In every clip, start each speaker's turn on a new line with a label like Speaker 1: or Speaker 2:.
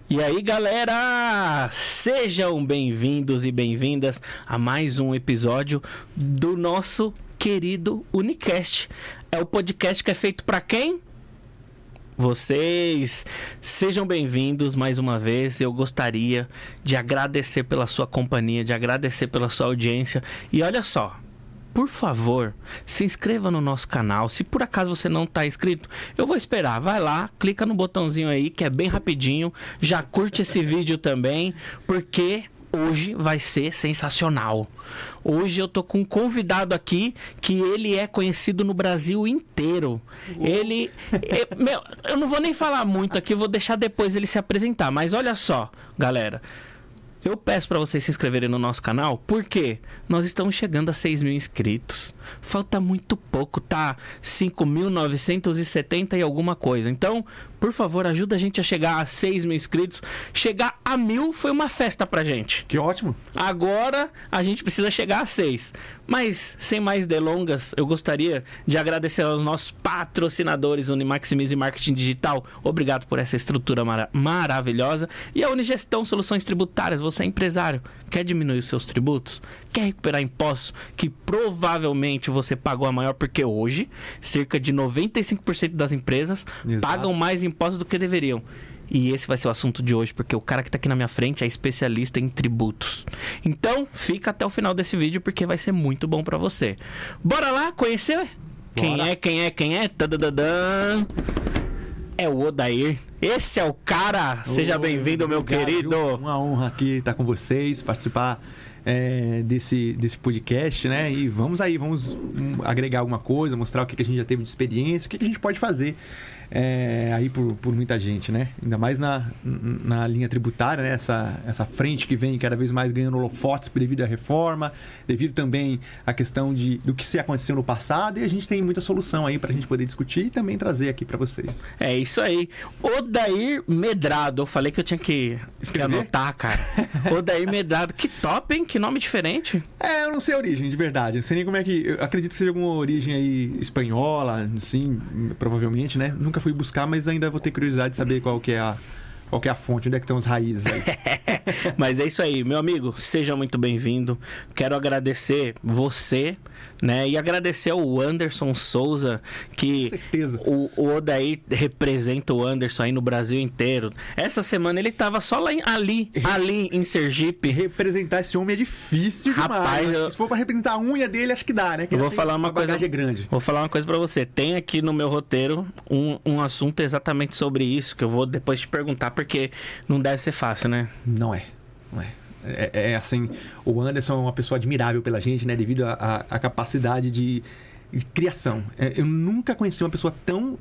Speaker 1: E aí, galera, sejam bem-vindos e bem-vindas a mais um episódio do nosso querido Unicast. É o podcast que é feito para quem? Vocês. Sejam bem-vindos mais uma vez. Eu gostaria de agradecer pela sua companhia, de agradecer pela sua audiência. E olha só, por favor, se inscreva no nosso canal. Se por acaso você não está inscrito, eu vou esperar. Vai lá, clica no botãozinho aí, que é bem rapidinho. Já curte esse vídeo também, porque hoje vai ser sensacional. Hoje eu tô com um convidado aqui que ele é conhecido no Brasil inteiro. Eu não vou nem falar muito aqui, eu vou deixar depois ele se apresentar. Mas olha só, galera. Eu peço para vocês se inscreverem no nosso canal, porque nós estamos chegando a 6 mil inscritos. Falta muito pouco, tá? 5.970 e alguma coisa. Então, por favor, ajuda a gente a chegar a 6 mil inscritos. Chegar a 1.000 foi uma festa pra gente.
Speaker 2: Que ótimo.
Speaker 1: Agora, a gente precisa chegar a 6. Mas, sem mais delongas, eu gostaria de agradecer aos nossos patrocinadores, Unimaximize Marketing Digital. Obrigado por essa estrutura maravilhosa. E a Unigestão Soluções Tributárias. Você é empresário, quer diminuir os seus tributos? Quer recuperar impostos que provavelmente você pagou a maior? Porque hoje, cerca de 95% das empresas pagam mais impostos do que deveriam. E esse vai ser o assunto de hoje, porque o cara que tá aqui na minha frente é especialista em tributos. Então, fica até o final desse vídeo, porque vai ser muito bom pra você. Bora lá conhecer? Bora. Quem é? Tadadadã. É o Odair. Esse é o cara. Seja bem-vindo, meu querido.
Speaker 2: Uma honra aqui estar com vocês, participar desse podcast, né? E vamos agregar alguma coisa, mostrar o que a gente já teve de experiência, o que a gente pode fazer aí por muita gente, né? Ainda mais na linha tributária, né? Essa frente que vem cada vez mais ganhando holofotes devido à reforma, devido também à questão do que se aconteceu no passado, e a gente tem muita solução aí pra gente poder discutir e também trazer aqui pra vocês.
Speaker 1: É isso aí. Odair Medrado. Eu falei que eu tinha que anotar, cara. Odair Medrado. Que top, hein? Que nome diferente.
Speaker 2: Eu não sei a origem, de verdade. Eu sei nem como é que... Eu acredito que seja alguma origem aí espanhola, assim, provavelmente, né? Nunca fui buscar, mas ainda vou ter curiosidade de saber qual que é a fonte, onde é que estão as raízes aí.
Speaker 1: Mas é isso aí, meu amigo, seja muito bem-vindo. Quero agradecer você, né? E agradecer ao Anderson Souza, que o Odair representa o Anderson aí no Brasil inteiro. Essa semana ele tava só lá ali em Sergipe.
Speaker 2: Representar esse homem é difícil demais. Rapaz, se for pra representar a unha dele, acho que dá, né? Que
Speaker 1: eu vou falar uma coisa
Speaker 2: grande.
Speaker 1: Vou falar uma coisa pra você. Tem aqui no meu roteiro um assunto exatamente sobre isso, que eu vou depois te perguntar, porque não deve ser fácil, né?
Speaker 2: Não é. Assim, o Anderson é uma pessoa admirável pela gente, né? Devido à capacidade de criação. Eu nunca conheci uma pessoa tão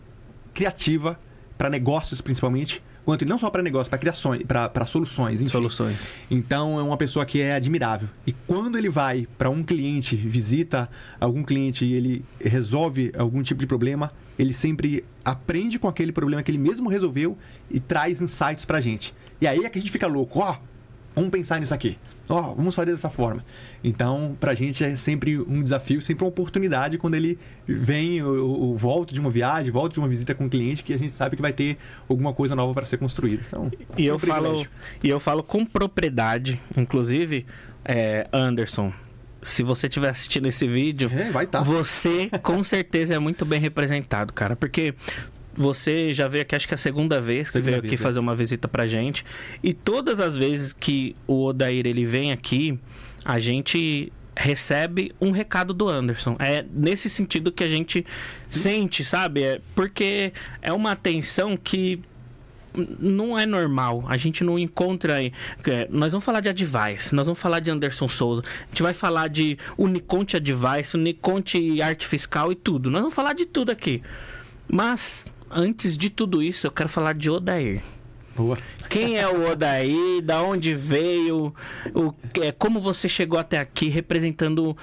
Speaker 2: criativa para negócios, principalmente, quanto não só para negócios, para criações, para soluções, enfim.
Speaker 1: Soluções.
Speaker 2: Então, é uma pessoa que é admirável. E quando ele vai para um cliente, visita algum cliente e ele resolve algum tipo de problema, ele sempre aprende com aquele problema que ele mesmo resolveu e traz insights pra gente. E aí é que a gente fica louco. Vamos pensar nisso aqui. Vamos fazer dessa forma. Então, pra gente é sempre um desafio, sempre uma oportunidade quando ele vem, ou volta de uma viagem, volta de uma visita com um cliente, que a gente sabe que vai ter alguma coisa nova para ser construída. Então,
Speaker 1: eu falo com propriedade, inclusive, Anderson, se você estiver assistindo esse vídeo,
Speaker 2: vai tá.
Speaker 1: Você com certeza é muito bem representado, cara, porque você já veio aqui, acho que é a segunda vez que veio aqui fazer uma visita pra gente. E todas as vezes que o Odair ele vem aqui, a gente recebe um recado do Anderson. É nesse sentido que a gente sente, sabe? Porque é uma atenção que não é normal, a gente não encontra aí. Nós vamos falar de Advice, nós vamos falar de Anderson Souza, a gente vai falar de Uniconte Advice, Uniconte Arte Fiscal e tudo. Nós vamos falar de tudo aqui. Mas antes de tudo isso, eu quero falar de Odair.
Speaker 2: Boa.
Speaker 1: Quem é o Odair? Da onde veio? Como você chegou até aqui representando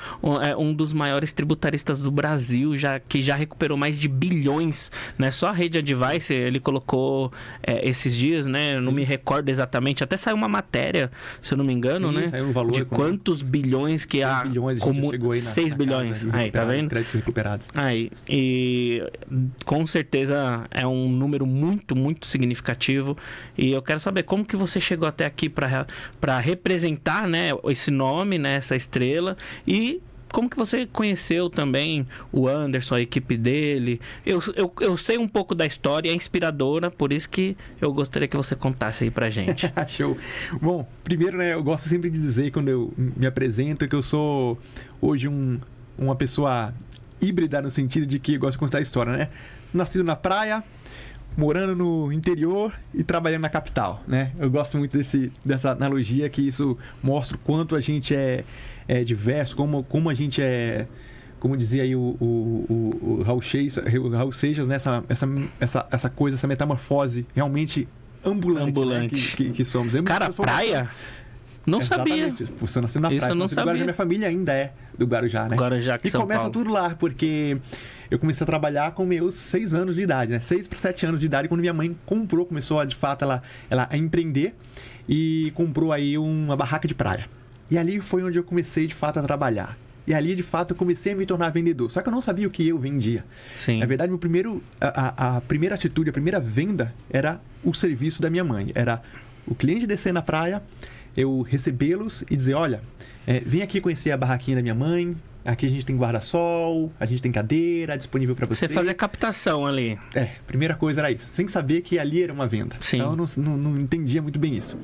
Speaker 1: um dos maiores tributaristas do Brasil, que já recuperou mais de bilhões, né? Só a rede Advice, ele colocou esses dias, né? Eu não me recordo exatamente. Até saiu uma matéria, se eu não me engano, né?
Speaker 2: Saiu um valor
Speaker 1: de quantos bilhões que há.
Speaker 2: 6 bilhões, como chegou aí
Speaker 1: 6 bilhões. Aí, tá vendo?
Speaker 2: Créditos recuperados.
Speaker 1: Aí, e com certeza é um número muito, muito significativo. E eu quero saber como que você chegou até aqui para representar, né, esse nome, né, essa estrela, e como que você conheceu também o Anderson, a equipe dele. Eu sei um pouco da história, é inspiradora, por isso que eu gostaria que você contasse aí pra gente.
Speaker 2: Show. Bom, primeiro, né, eu gosto sempre de dizer, quando eu me apresento, que eu sou hoje uma pessoa híbrida, no sentido de que eu gosto de contar a história, né? Nascido na praia, morando no interior e trabalhando na capital, né? Eu gosto muito dessa analogia, que isso mostra o quanto a gente é diverso, como a gente é, como dizia aí o Raul Seixas, né? Essa coisa, essa metamorfose realmente ambulante. Né? Que somos.
Speaker 1: Cara, praia? Não sabia.
Speaker 2: Você nasceu na praia.
Speaker 1: Isso eu não sabia.
Speaker 2: Minha família ainda é do Guarujá, né?
Speaker 1: Guarujá, que
Speaker 2: e
Speaker 1: São
Speaker 2: começa
Speaker 1: Paulo.
Speaker 2: tudo lá, porque eu comecei a trabalhar com meus 6 anos de idade, né? 6 para 7 anos de idade, quando minha mãe começou a, de fato, ela a empreender e comprou aí uma barraca de praia. E ali foi onde eu comecei, de fato, a trabalhar. E ali, de fato, eu comecei a me tornar vendedor. Só que eu não sabia o que eu vendia.
Speaker 1: Sim.
Speaker 2: Na verdade, a primeira atitude, a primeira venda era o serviço da minha mãe. Era o cliente descer na praia, eu recebê-los e dizer, olha, vem aqui conhecer a barraquinha da minha mãe, aqui a gente tem guarda-sol, a gente tem cadeira disponível para você.
Speaker 1: Você fazia captação ali.
Speaker 2: Primeira coisa era isso, sem saber que ali era uma venda.
Speaker 1: Sim.
Speaker 2: Então eu não entendia muito bem isso.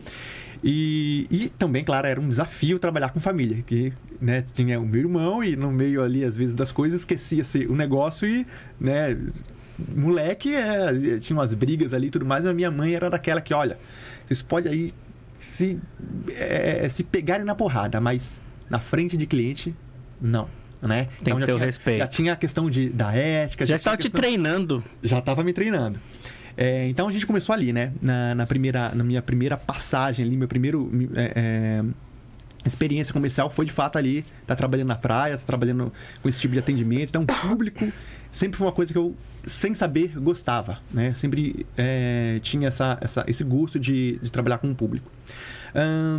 Speaker 2: E também, claro, era um desafio trabalhar com família, que, né, tinha o meu irmão e no meio ali, às vezes, das coisas, esquecia-se o negócio e, né, moleque, tinha umas brigas ali e tudo mais, mas a minha mãe era daquela que, olha, vocês podem aí se pegarem na porrada, mas na frente de cliente, não. Né?
Speaker 1: Tem que ter o respeito.
Speaker 2: Já tinha a questão da ética.
Speaker 1: Já estava te treinando.
Speaker 2: Já estava me treinando. Então a gente começou ali, né? Na minha primeira passagem ali, meu primeiro experiência comercial foi de fato ali, tá trabalhando na praia, tá trabalhando com esse tipo de atendimento. Então, público sempre foi uma coisa que eu, sem saber, gostava, né? Sempre tinha esse gosto de trabalhar com o público.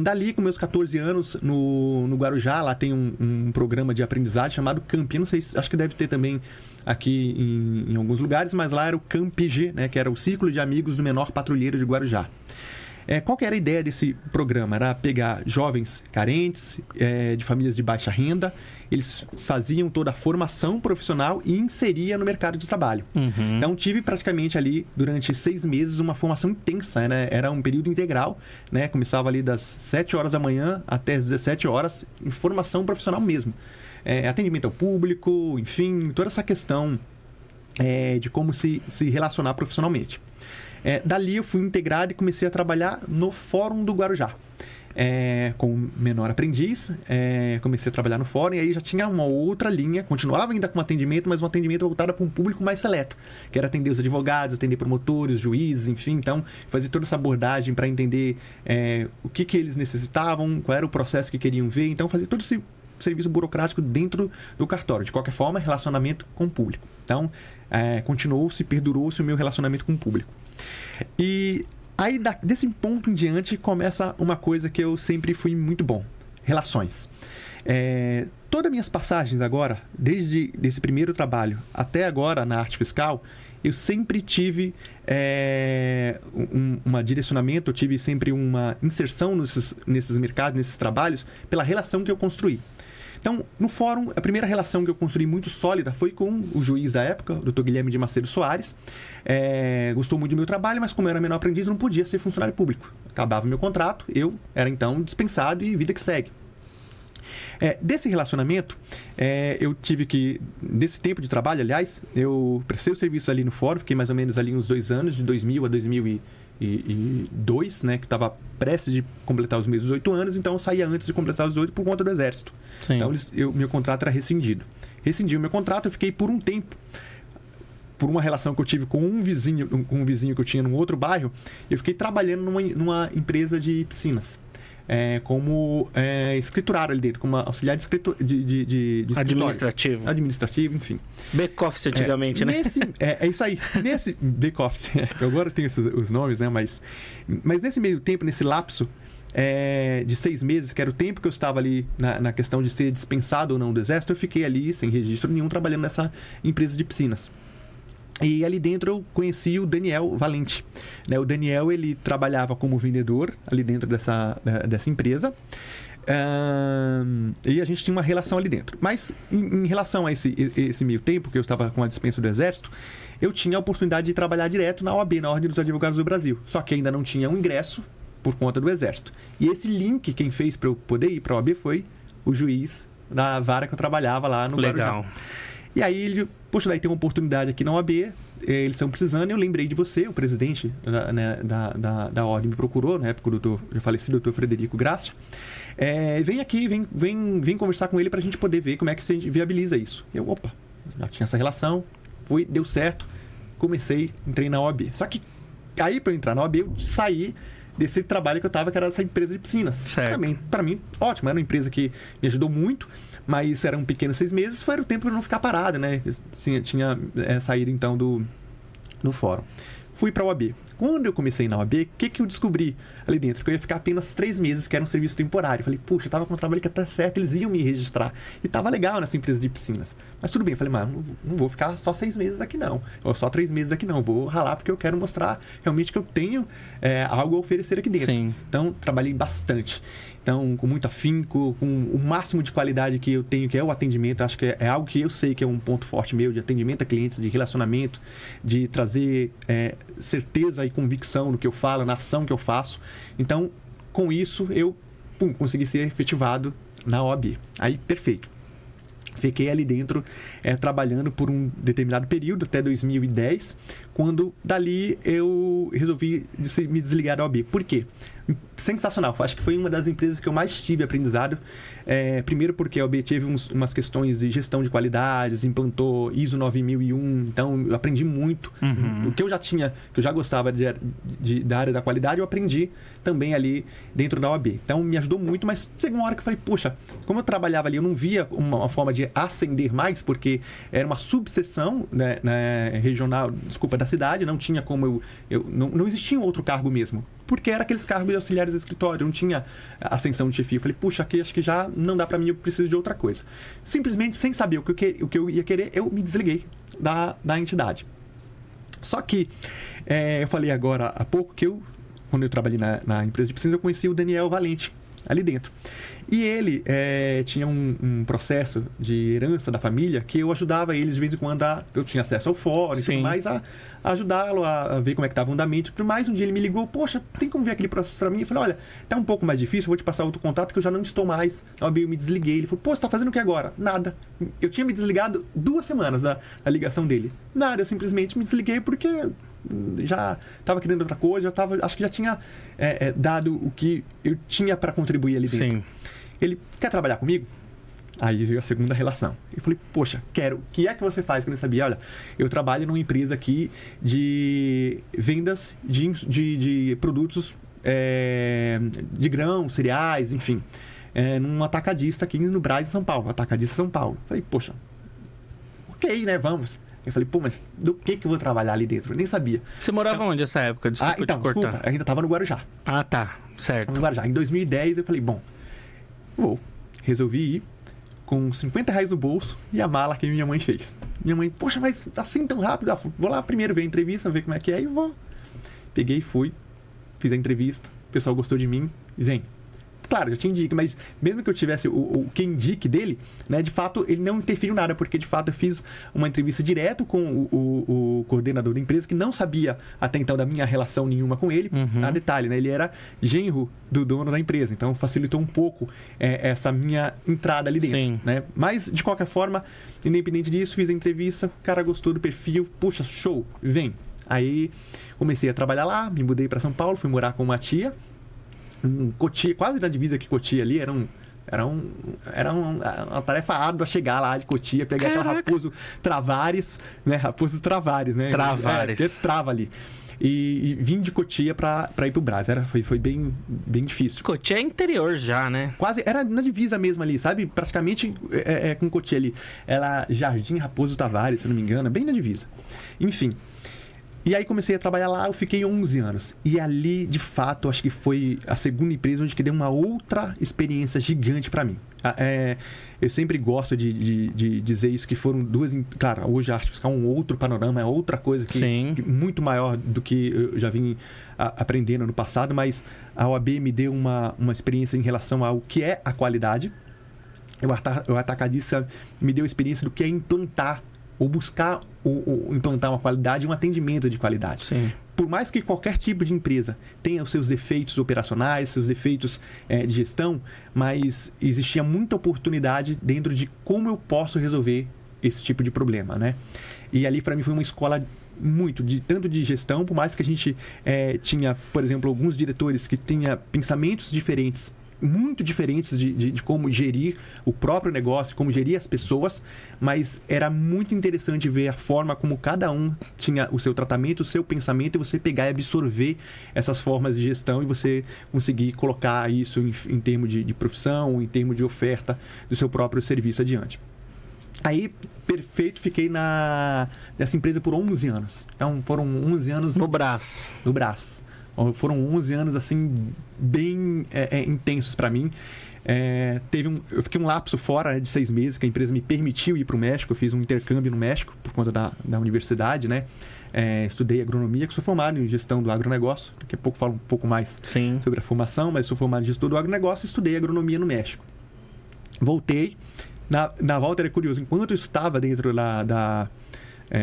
Speaker 2: Dali, com meus 14 anos, no Guarujá, lá tem um programa de aprendizagem chamado Camp. Eu não sei, acho que deve ter também aqui em alguns lugares, mas lá era o Camp-G, né, que era o Círculo de Amigos do Menor Patrulheiro de Guarujá. Qual que era a ideia desse programa? Era pegar jovens carentes, de famílias de baixa renda, eles faziam toda a formação profissional e inseria no mercado de trabalho.
Speaker 1: Uhum.
Speaker 2: Então, tive praticamente ali, durante 6 meses, uma formação intensa, né? Era um período integral, né? Começava ali das 7 horas da manhã até as 17 horas, em formação profissional mesmo. Atendimento ao público, enfim, toda essa questão de como se relacionar profissionalmente. Dali eu fui integrado e comecei a trabalhar no Fórum do Guarujá. Com menor aprendiz, comecei a trabalhar no fórum e aí já tinha uma outra linha, continuava ainda com atendimento, mas um atendimento voltado para um público mais seleto, que era atender os advogados, atender promotores, juízes, enfim, então fazer toda essa abordagem para entender o que eles necessitavam, qual era o processo que queriam ver, então fazer todo esse serviço burocrático dentro do cartório. De qualquer forma, relacionamento com o público. Então, continuou-se, perdurou-se o meu relacionamento com o público. E aí, desse ponto em diante, começa uma coisa que eu sempre fui muito bom. Relações. Todas as minhas passagens agora, desde esse primeiro trabalho até agora na arte fiscal, eu sempre tive um direcionamento, eu tive sempre uma inserção nesses mercados, nesses trabalhos, pela relação que eu construí. Então, no fórum, a primeira relação que eu construí muito sólida foi com o juiz da época, o Dr. Guilherme de Macedo Soares. Gostou muito do meu trabalho, mas como eu era menor aprendiz, eu não podia ser funcionário público. Acabava meu contrato, eu era então dispensado e vida que segue. Desse relacionamento, eu tive que, desse tempo de trabalho, aliás, eu prestei o serviço ali no fórum, fiquei mais ou menos ali uns 2 anos, de 2000 a 2002, né, que estava prestes de completar os meus 18 anos, então eu saía antes de completar os 18 por conta do Exército.
Speaker 1: Sim.
Speaker 2: Então meu contrato era rescindido. Rescindi o meu contrato, eu fiquei por um tempo, por uma relação que eu tive com um vizinho que eu tinha num outro bairro, eu fiquei trabalhando numa empresa de piscinas. Como escriturário ali dentro, como auxiliar de administrativo, enfim.
Speaker 1: Back-office antigamente, né?
Speaker 2: É isso aí. Nesse back-office, eu agora tenho os nomes, né? Mas nesse meio tempo, nesse lapso de 6 meses, que era o tempo que eu estava ali na questão de ser dispensado ou não do Exército, eu fiquei ali sem registro nenhum, trabalhando nessa empresa de piscinas. E ali dentro eu conheci o Daniel Valente, né? O Daniel, ele trabalhava como vendedor ali dentro dessa empresa. E a gente tinha uma relação ali dentro. Mas em relação a esse meio tempo que eu estava com a dispensa do Exército, eu tinha a oportunidade de trabalhar direto na OAB, na Ordem dos Advogados do Brasil. Só que ainda não tinha um ingresso por conta do Exército. E esse link, quem fez para eu poder ir para a OAB foi o juiz da vara que eu trabalhava lá no
Speaker 1: Legal.
Speaker 2: Guarujá. E aí ele, poxa, daí tem uma oportunidade aqui na OAB, eles estão precisando, e eu lembrei de você, o presidente da ordem me procurou, na época o já falecido doutor Frederico Graça. Vem aqui, vem conversar com ele pra gente poder ver como é que a gente viabiliza isso. Eu, opa, já tinha essa relação, deu certo, entrei na OAB. Só que aí pra eu entrar na OAB, eu saí desse trabalho que eu tava, que era essa empresa de piscinas.
Speaker 1: Certo.
Speaker 2: Também, pra mim, ótimo, era uma empresa que me ajudou muito, mas eram pequenos 6 meses, foi o tempo para não ficar parado, né? Tinha saído então do fórum. Fui para a OAB. Quando eu comecei na OAB, o que eu descobri ali dentro? Que eu ia ficar apenas 3 meses, que era um serviço temporário. Falei, puxa, eu tava com um trabalho que até certo, eles iam me registrar. E tava legal nessa empresa de piscinas. Mas tudo bem, eu falei, mas não vou ficar só 6 meses aqui não. Ou só 3 meses aqui não. Vou ralar porque eu quero mostrar realmente que eu tenho algo a oferecer aqui dentro.
Speaker 1: Sim.
Speaker 2: Então, trabalhei bastante. Então, com muito afinco, com o máximo de qualidade que eu tenho, que é o atendimento. Acho que é algo que eu sei que é um ponto forte meu, de atendimento a clientes, de relacionamento, de trazer certeza e convicção no que eu falo, na ação que eu faço. Então, com isso, eu consegui ser efetivado na OAB. Aí, perfeito. Fiquei ali dentro trabalhando por um determinado período, até 2010, quando dali eu resolvi me desligar da OAB. Por quê? Sensacional, acho que foi uma das empresas que eu mais tive aprendizado. Primeiro porque a OAB teve umas questões de gestão de qualidades, implantou ISO 9001, então eu aprendi muito. O que eu já tinha, que eu já gostava da área da qualidade, eu aprendi também ali dentro da OAB. Então me ajudou muito, mas chegou uma hora que eu falei, puxa, como eu trabalhava ali, eu não via uma forma de ascender mais, porque era uma subseção, né, regional, da cidade, não tinha como não existia um outro cargo mesmo, porque era aqueles cargos de auxiliares de escritório, não tinha ascensão de chefia. Eu falei, puxa, aqui acho que já não dá pra mim, eu preciso de outra coisa. Simplesmente, sem saber o que eu ia querer, eu me desliguei da entidade. Só que, eu falei agora há pouco que quando eu trabalhei na empresa de piscinas, eu conheci o Daniel Valente ali dentro. E ele tinha um processo de herança da família que eu ajudava eles de vez em quando, eu tinha acesso ao fórum e tudo mais, a ajudá-lo a ver como é que estava o andamento. Por mais um dia ele me ligou, poxa, tem como ver aquele processo para mim? Eu falei, olha, tá um pouco mais difícil, eu vou te passar outro contato que eu já não estou mais. Eu me desliguei. Ele falou, pô, você tá fazendo o que agora? Nada. Eu tinha me desligado 2 semanas da ligação dele. Nada, eu simplesmente me desliguei porque já estava querendo outra coisa, acho que já tinha dado o que eu tinha para contribuir ali dentro.
Speaker 1: Sim.
Speaker 2: Ele, quer trabalhar comigo? Aí veio a segunda relação. Eu falei, poxa, quero. O que é que você faz? Quando eu sabia, olha, eu trabalho numa empresa aqui de vendas de produtos de grãos, cereais, enfim. Num atacadista aqui no Brás, em São Paulo. Atacadista São Paulo. Eu falei, poxa, ok, né, vamos. Eu falei, pô, mas do que eu vou trabalhar ali dentro? Eu nem sabia.
Speaker 1: Você morava onde nessa época? Desculpa te cortar.
Speaker 2: Desculpa, ainda estava no Guarujá.
Speaker 1: Ah, tá. Certo.
Speaker 2: No Guarujá. Em 2010, eu falei, bom, resolvi ir com R$50 no bolso e a mala que minha mãe fez. Minha mãe, poxa, mas assim tão rápido? Vou lá primeiro ver a entrevista, ver como é que é e vou. Peguei, fui, fiz a entrevista, o pessoal gostou de mim e vem. Claro, já tinha indique, mas mesmo que eu tivesse o que indique dele, né, de fato, ele não interferiu nada, porque de fato eu fiz uma entrevista direto com o coordenador da empresa, que não sabia até então da minha relação nenhuma com ele. A detalhe, né, ele era genro do dono da empresa, então facilitou um pouco essa minha entrada ali dentro.
Speaker 1: Sim.
Speaker 2: Né? Mas, de qualquer forma, independente disso, fiz a entrevista, o cara gostou do perfil, puxa, show, vem. Aí comecei a trabalhar lá, me mudei para São Paulo, fui morar com uma tia, Cotia, quase na divisa que Cotia ali, era uma tarefa árdua chegar lá de Cotia, pegar aquela Raposo Travares, né? Raposo Travares, né?
Speaker 1: Travares.
Speaker 2: Trava ali. E vim de Cotia pra ir pro Brás. Foi bem difícil.
Speaker 1: Cotia é interior já, né?
Speaker 2: Quase, era na divisa mesmo ali, sabe? Praticamente com Cotia ali. Ela Jardim Raposo Tavares, se não me engano, bem na divisa. Enfim. E aí comecei a trabalhar lá, eu fiquei 11 anos. E ali, de fato, acho que foi a segunda empresa onde que deu uma outra experiência gigante para mim. Eu sempre gosto de dizer isso, que foram duas... Claro, hoje a arte fiscal é um outro panorama, é outra coisa que muito maior do que eu já vim aprendendo no passado, mas a OAB me deu uma experiência em relação ao que é a qualidade. O atacadista me deu experiência do que é implantar ou buscar implantar uma qualidade e um atendimento de qualidade.
Speaker 1: Sim.
Speaker 2: Por mais que qualquer tipo de empresa tenha os seus defeitos operacionais, seus defeitos de gestão, mas existia muita oportunidade dentro de como eu posso resolver esse tipo de problema, né? E ali, para mim, foi uma escola tanto de gestão, por mais que a gente tinha, por exemplo, alguns diretores que tinham pensamentos diferentes, muito diferentes de como gerir o próprio negócio, como gerir as pessoas, mas era muito interessante ver a forma como cada um tinha o seu tratamento, o seu pensamento, e você pegar e absorver essas formas de gestão e você conseguir colocar isso em termos de profissão, em termos de oferta do seu próprio serviço adiante. Aí, perfeito, fiquei nessa empresa por 11 anos. Então, foram 11 anos...
Speaker 1: No Brás.
Speaker 2: Foram 11 anos, assim, bem intensos para mim. Eu fiquei um lapso fora de 6 meses, que a empresa me permitiu ir para o México. Eu fiz um intercâmbio no México por conta da universidade, né? Estudei agronomia, que sou formado em gestão do agronegócio. Daqui a pouco falo um pouco mais sobre a formação, mas sou formado em gestão do agronegócio e estudei agronomia no México. Voltei. Na volta era curioso, enquanto eu estava dentro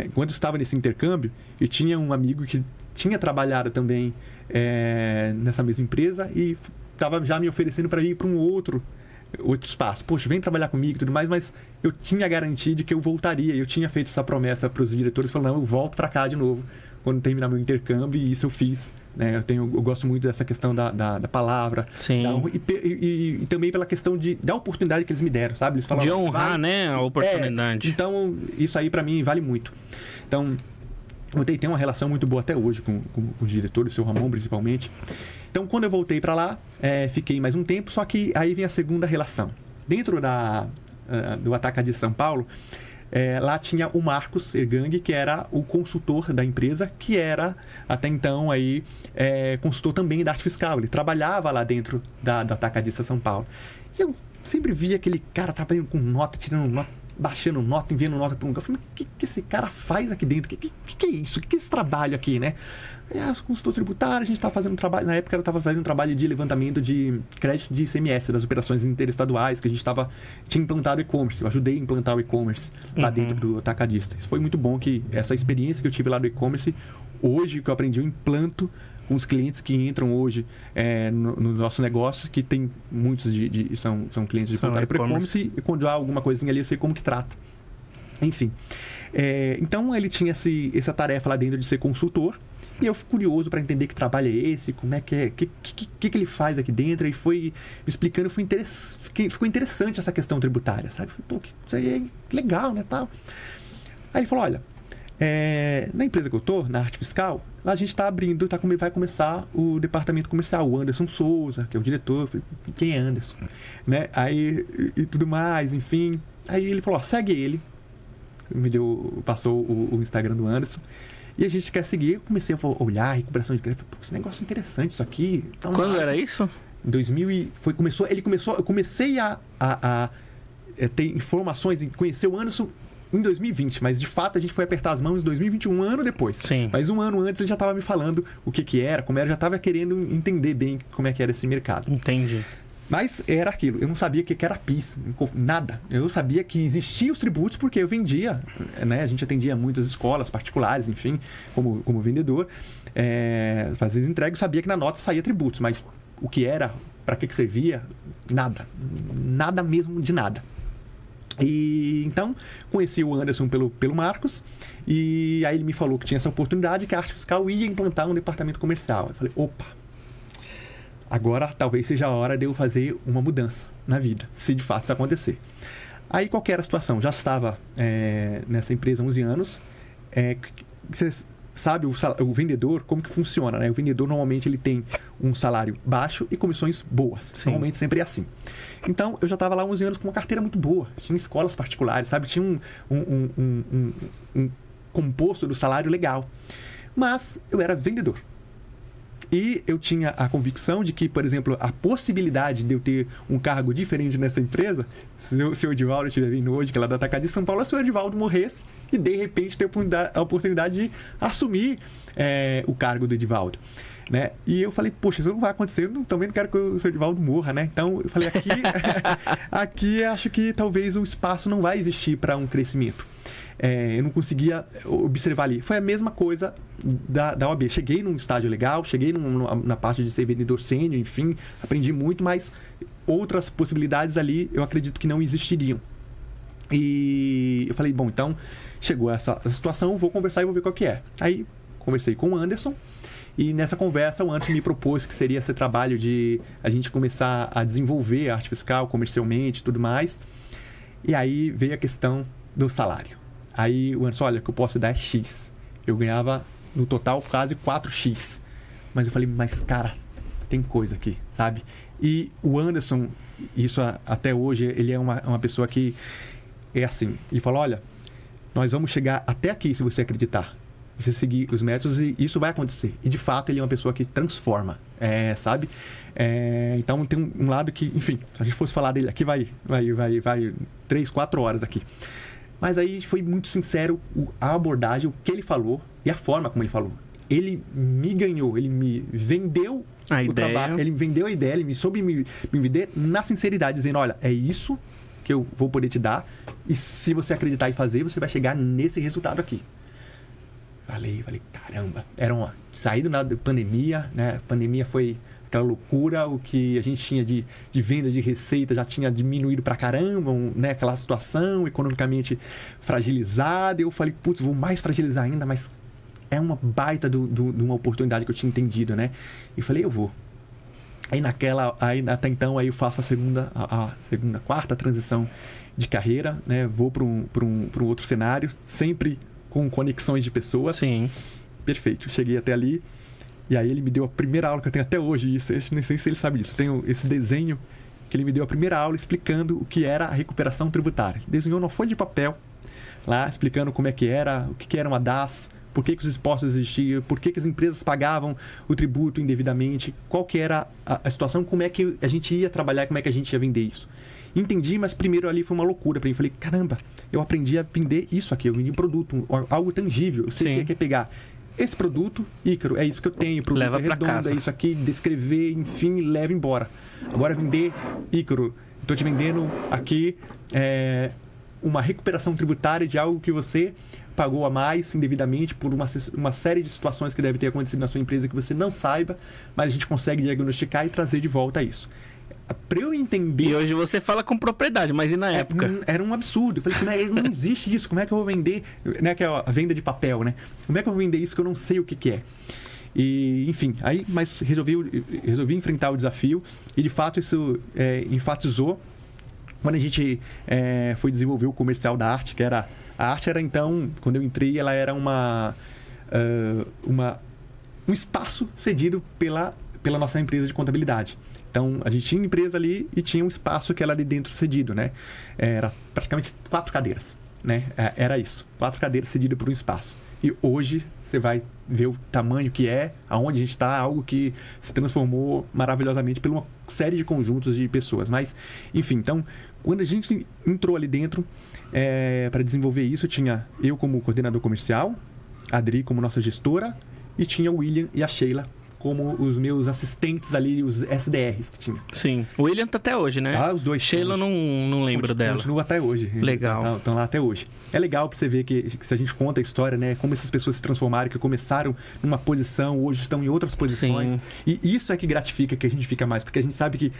Speaker 2: enquanto eu estava nesse intercâmbio, eu tinha um amigo que tinha trabalhado também nessa mesma empresa e estava já me oferecendo para ir para um outro espaço. Poxa, vem trabalhar comigo e tudo mais, mas eu tinha a garantia de que eu voltaria. Eu tinha feito essa promessa para os diretores, falando, não, eu volto para cá de novo quando terminar meu intercâmbio, e isso eu fiz. Né? Eu gosto muito dessa questão da palavra.
Speaker 1: Sim.
Speaker 2: E também pela questão da oportunidade que eles me deram, sabe? Eles falaram,
Speaker 1: de honrar, né, a oportunidade.
Speaker 2: Então, isso aí para mim vale muito. Então, eu tenho uma relação muito boa até hoje com os diretores, o seu Ramon principalmente. Então, quando eu voltei para lá, fiquei mais um tempo, só que aí vem a segunda relação. Dentro do Atacadista de São Paulo, lá tinha o Marcos Ergang, que era o consultor da empresa, que era, até então, aí, consultor também da arte fiscal. Ele trabalhava lá dentro do Atacadista São Paulo. E eu sempre via aquele cara trabalhando com nota, tirando nota, baixando nota, enviando nota para um lugar. Eu falei, mas o que esse cara faz aqui dentro? O que é isso? O que é esse trabalho aqui, né? Consultor tributário, a gente estava fazendo trabalho... Na época, eu estava fazendo trabalho de levantamento de crédito de ICMS, das operações interestaduais, que a gente tinha implantado e-commerce. Eu ajudei a implantar o e-commerce lá dentro do atacadista. Isso foi muito bom, que essa experiência que eu tive lá do e-commerce, hoje, que eu aprendi, eu implanto com os clientes que entram hoje no nosso negócio, que tem muitos são clientes de voluntário para e-commerce, e quando há alguma coisinha ali, eu sei como que trata. Enfim. Então, ele tinha essa tarefa lá dentro de ser consultor, e eu fui curioso para entender que trabalho é esse, como é que é, o que ele faz aqui dentro, e foi me explicando, ficou interessante essa questão tributária, sabe? Pô, isso aí é legal, né, tal. Aí ele falou, olha, na empresa que eu tô, na arte fiscal, lá a gente está abrindo, vai começar o departamento comercial, o Anderson Souza, que é o diretor. Eu falei, quem é Anderson? Né? Aí, e tudo mais, enfim. Aí ele falou, segue ele. Passou o Instagram do Anderson. E a gente quer seguir. Eu comecei a olhar, recuperação de crédito. Pô, esse negócio é interessante, isso aqui. Tá.
Speaker 1: Quando era isso?
Speaker 2: Em 2000 eu comecei a ter informações e conhecer o Anderson em 2020, mas de fato a gente foi apertar as mãos em 2021, um ano depois.
Speaker 1: Sim.
Speaker 2: Mas um ano antes ele já estava me falando o que era, como era, já estava querendo entender bem como é que era esse mercado.
Speaker 1: Entendi.
Speaker 2: Mas era aquilo, eu não sabia o que era PIS, nada. Eu sabia que existiam os tributos porque eu vendia, né? A gente atendia muitas escolas particulares, enfim, como vendedor, fazia as entregas, sabia que na nota saía tributos, mas o que era, para que servia, nada mesmo de nada. E então conheci o Anderson pelo Marcos, e aí ele me falou que tinha essa oportunidade, que a arte fiscal ia implantar um departamento comercial. Eu falei, opa, agora talvez seja a hora de eu fazer uma mudança na vida, se de fato isso acontecer. Aí qual que era a situação? Já estava nessa empresa há 11 anos. Você sabe o vendedor, como que funciona, né? O vendedor normalmente ele tem um salário baixo e comissões boas. Sim. Normalmente sempre é assim. Então eu já estava lá há 11 anos com uma carteira muito boa. Tinha escolas particulares, sabe? Tinha um composto do salário legal. mas eu era vendedor. E eu tinha a convicção de que, por exemplo, a possibilidade de eu ter um cargo diferente nessa empresa, se o seu Edivaldo estiver vindo hoje, que é lá da Atacadista de São Paulo, se o Edivaldo morresse e, de repente, ter a oportunidade de assumir o cargo do Edivaldo. Né? E eu falei, poxa, isso não vai acontecer, eu também não quero que o seu Edivaldo morra, né? Então, eu falei, aqui acho que talvez o espaço não vai existir para um crescimento. Eu não conseguia observar ali. Foi a mesma coisa da OAB. Cheguei num estágio legal, cheguei na parte de ser vendedor sênior, enfim, aprendi muito, mas outras possibilidades ali eu acredito que não existiriam. E eu falei, bom, então chegou essa situação, vou conversar e vou ver qual que é. Aí conversei com o Anderson e nessa conversa o Anderson me propôs que seria esse trabalho de a gente começar a desenvolver a arte fiscal comercialmente e tudo mais. E aí veio a questão do salário. Aí o Anderson, olha, que eu posso dar é X. Eu ganhava, no total, quase 4X. Mas eu falei, mas cara, tem coisa aqui, sabe? E o Anderson, isso até hoje, ele é uma pessoa que é assim. Ele falou, olha, nós vamos chegar até aqui se você acreditar. Se você seguir os métodos e isso vai acontecer. E de fato, ele é uma pessoa que transforma, sabe? Então tem um lado que, enfim, se a gente fosse falar dele aqui, vai 3, 4 horas aqui. Mas aí foi muito sincero a abordagem, o que ele falou e a forma como ele falou. Ele me ganhou, ele me vendeu o trabalho, ele me vendeu a ideia, ele me soube me vender na sinceridade, dizendo, olha, é isso que eu vou poder te dar e se você acreditar e fazer, você vai chegar nesse resultado aqui. Falei, caramba, era uma saída da pandemia, né? A pandemia foi aquela loucura, o que a gente tinha de venda de receita já tinha diminuído pra caramba, né? Aquela situação economicamente fragilizada. Eu falei, putz, vou mais fragilizar ainda, mas é uma baita de uma oportunidade que eu tinha entendido, né? E falei, eu vou. Aí até então, aí eu faço a quarta transição de carreira, né? Vou para um outro cenário, sempre com conexões de pessoas.
Speaker 1: Sim.
Speaker 2: Perfeito, cheguei até ali. E aí ele me deu a primeira aula que eu tenho até hoje, isso, eu nem sei se ele sabe disso. Eu tenho esse desenho que ele me deu a primeira aula explicando o que era a recuperação tributária. Ele desenhou uma folha de papel lá, explicando como é que era, o que era uma DAS, por que os impostos existiam, por que as empresas pagavam o tributo indevidamente, qual que era a situação, como é que a gente ia trabalhar, como é que a gente ia vender isso. Entendi, mas primeiro ali foi uma loucura para mim. Falei, caramba, eu aprendi a vender isso aqui, eu vendi um produto, algo tangível, eu sei o que é pegar. Esse produto, Ícaro, é isso que eu tenho. Produto
Speaker 1: leva
Speaker 2: redondo,
Speaker 1: casa.
Speaker 2: É isso aqui, descrever, enfim, leva embora. Agora vender, Ícaro, estou te vendendo aqui uma recuperação tributária de algo que você pagou a mais indevidamente por uma série de situações que deve ter acontecido na sua empresa que você não saiba, mas a gente consegue diagnosticar e trazer de volta isso. Para eu entender...
Speaker 1: E hoje você fala com propriedade, mas e na época?
Speaker 2: Era um absurdo. Eu falei, não existe isso. Como é que eu vou vender? Né, que é a venda de papel, né? Como é que eu vou vender isso que eu não sei o que é? E, enfim, mas resolvi enfrentar o desafio e, de fato, isso enfatizou quando a gente foi desenvolver o comercial da arte, que era... A arte era, então, quando eu entrei, ela era um espaço cedido pela nossa empresa de contabilidade. Então, a gente tinha empresa ali e tinha um espaço que era ali dentro cedido, né? Era praticamente 4 cadeiras, né? Era isso, 4 cadeiras cedidas por um espaço. E hoje, você vai ver o tamanho que aonde a gente está, algo que se transformou maravilhosamente por uma série de conjuntos de pessoas. Mas, enfim, então, quando a gente entrou ali dentro, para desenvolver isso, tinha eu como coordenador comercial, a Adri como nossa gestora, e tinha o William e a Sheila como os meus assistentes ali, os SDRs que tinha.
Speaker 1: Sim. O William tá até hoje, né?
Speaker 2: Os dois.
Speaker 1: Sheila não lembro dela.
Speaker 2: Continua até hoje.
Speaker 1: Legal.
Speaker 2: Estão lá até hoje. É legal pra você ver que se a gente conta a história, né? Como essas pessoas se transformaram, que começaram numa posição, hoje estão em outras posições.
Speaker 1: Sim.
Speaker 2: E isso é que gratifica, que a gente fica mais. Porque a gente sabe que...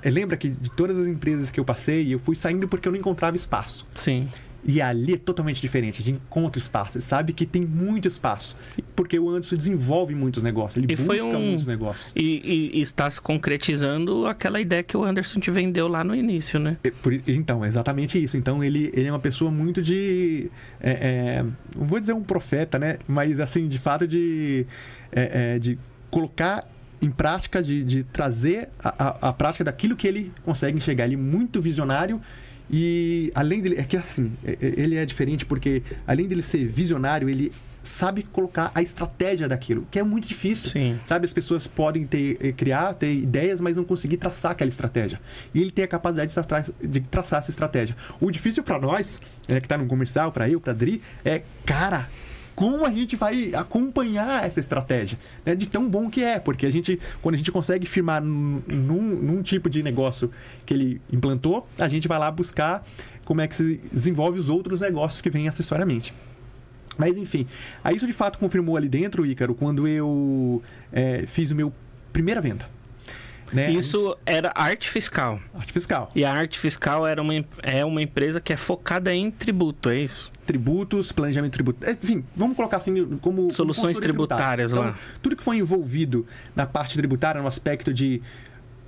Speaker 2: Lembra que de todas as empresas que eu passei, eu fui saindo porque eu não encontrava espaço.
Speaker 1: Sim.
Speaker 2: E ali é totalmente diferente. A gente encontra espaço. Você sabe que tem muito espaço. Porque o Anderson desenvolve muitos negócios. Ele busca muitos negócios.
Speaker 1: E está se concretizando aquela ideia que o Anderson te vendeu lá no início, né?
Speaker 2: Então, exatamente isso. Então, ele é uma pessoa muito de... não vou dizer um profeta, né? Mas, assim, de fato, de colocar em prática, de trazer a prática daquilo que ele consegue enxergar. Ele é muito visionário. E além dele, é que assim, ele é diferente porque além dele ser visionário, ele sabe colocar a estratégia daquilo, que é muito difícil.
Speaker 1: Sim.
Speaker 2: Sabe, as pessoas podem ter ideias, mas não conseguir traçar aquela estratégia. E ele tem a capacidade de traçar essa estratégia. O difícil para nós, que está no comercial, para eu, para Dri, é, cara, como a gente vai acompanhar essa estratégia, né? De tão bom que é, porque quando a gente consegue firmar num tipo de negócio que ele implantou, a gente vai lá buscar como é que se desenvolve os outros negócios que vêm acessoriamente. Mas enfim, aí isso de fato confirmou ali dentro, Ícaro, quando eu fiz o meu primeira venda. Né?
Speaker 1: Isso era Arte Fiscal.
Speaker 2: Arte Fiscal.
Speaker 1: E a Arte Fiscal é uma empresa que é focada em tributo, é isso?
Speaker 2: Tributos, planejamento tributário. Enfim, vamos colocar assim como...
Speaker 1: Soluções tributárias lá.
Speaker 2: Então, tudo que foi envolvido na parte tributária, no aspecto de...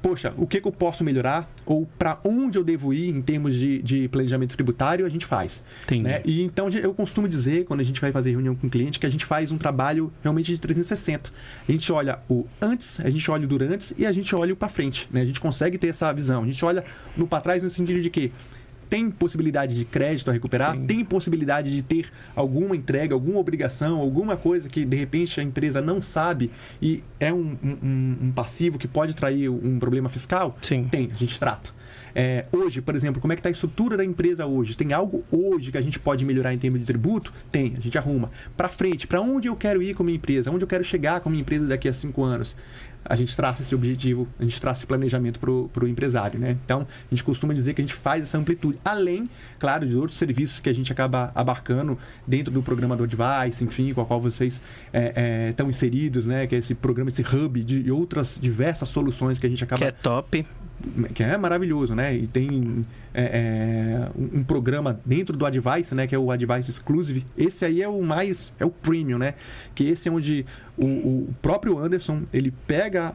Speaker 2: Poxa, o que eu posso melhorar? Ou para onde eu devo ir em termos de planejamento tributário, a gente faz.
Speaker 1: Entendi.
Speaker 2: Né? E então eu costumo dizer, quando a gente vai fazer reunião com o cliente, que a gente faz um trabalho realmente de 360. A gente olha o antes, a gente olha o durante e a gente olha o para frente. Né? A gente consegue ter essa visão. A gente olha no para trás no sentido de que tem possibilidade de crédito a recuperar,
Speaker 1: Sim.
Speaker 2: tem possibilidade de ter alguma entrega, alguma obrigação, alguma coisa que de repente a empresa não sabe e é um passivo que pode trair um problema fiscal?
Speaker 1: Sim.
Speaker 2: Tem, a gente trata. Hoje, por exemplo, como é que está a estrutura da empresa hoje? Tem algo hoje que a gente pode melhorar em termos de tributo? Tem, a gente arruma. Para frente, para onde eu quero ir com a minha empresa? Onde eu quero chegar com a minha empresa daqui a 5 anos? A gente traça esse objetivo, a gente traça esse planejamento para o empresário, né? Então, a gente costuma dizer que a gente faz essa amplitude, além, claro, de outros serviços que a gente acaba abarcando dentro do programa do Advice, enfim, com a qual vocês estão inseridos, né? Que é esse programa, esse hub de outras diversas soluções que a gente acaba...
Speaker 1: Que é top.
Speaker 2: Que é maravilhoso, né? E tem um programa dentro do Advice, né? Que é o Advice Exclusive. Esse aí é o premium, né? Que esse é onde o próprio Anderson, ele pega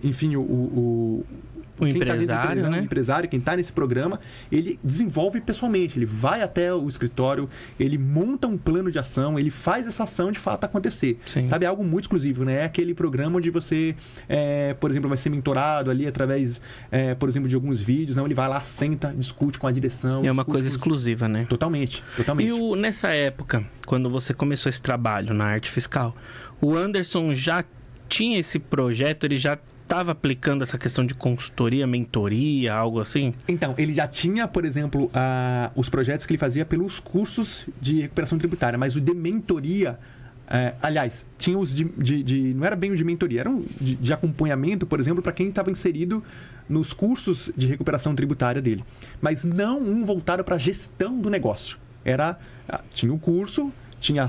Speaker 2: enfim,
Speaker 1: O empresário, né?
Speaker 2: O empresário, quem está nesse programa, ele desenvolve pessoalmente, ele vai até o escritório, ele monta um plano de ação, ele faz essa ação de fato acontecer.
Speaker 1: Sim.
Speaker 2: Sabe, é algo muito exclusivo, né? É aquele programa onde você, por exemplo, vai ser mentorado ali através, por exemplo, de alguns vídeos, não? Ele vai lá, senta, discute com a direção.
Speaker 1: E é uma coisa exclusiva, né?
Speaker 2: Totalmente.
Speaker 1: E nessa época, quando você começou esse trabalho na Arte Fiscal, o Anderson já tinha esse projeto, ele já estava aplicando essa questão de consultoria, mentoria, algo assim?
Speaker 2: Então, ele já tinha, por exemplo, os projetos que ele fazia pelos cursos de recuperação tributária, mas o de mentoria... aliás, tinha os não era bem o de mentoria, eram de acompanhamento, por exemplo, para quem estava inserido nos cursos de recuperação tributária dele. Mas não um voltado para a gestão do negócio. Tinha o curso... Tinha,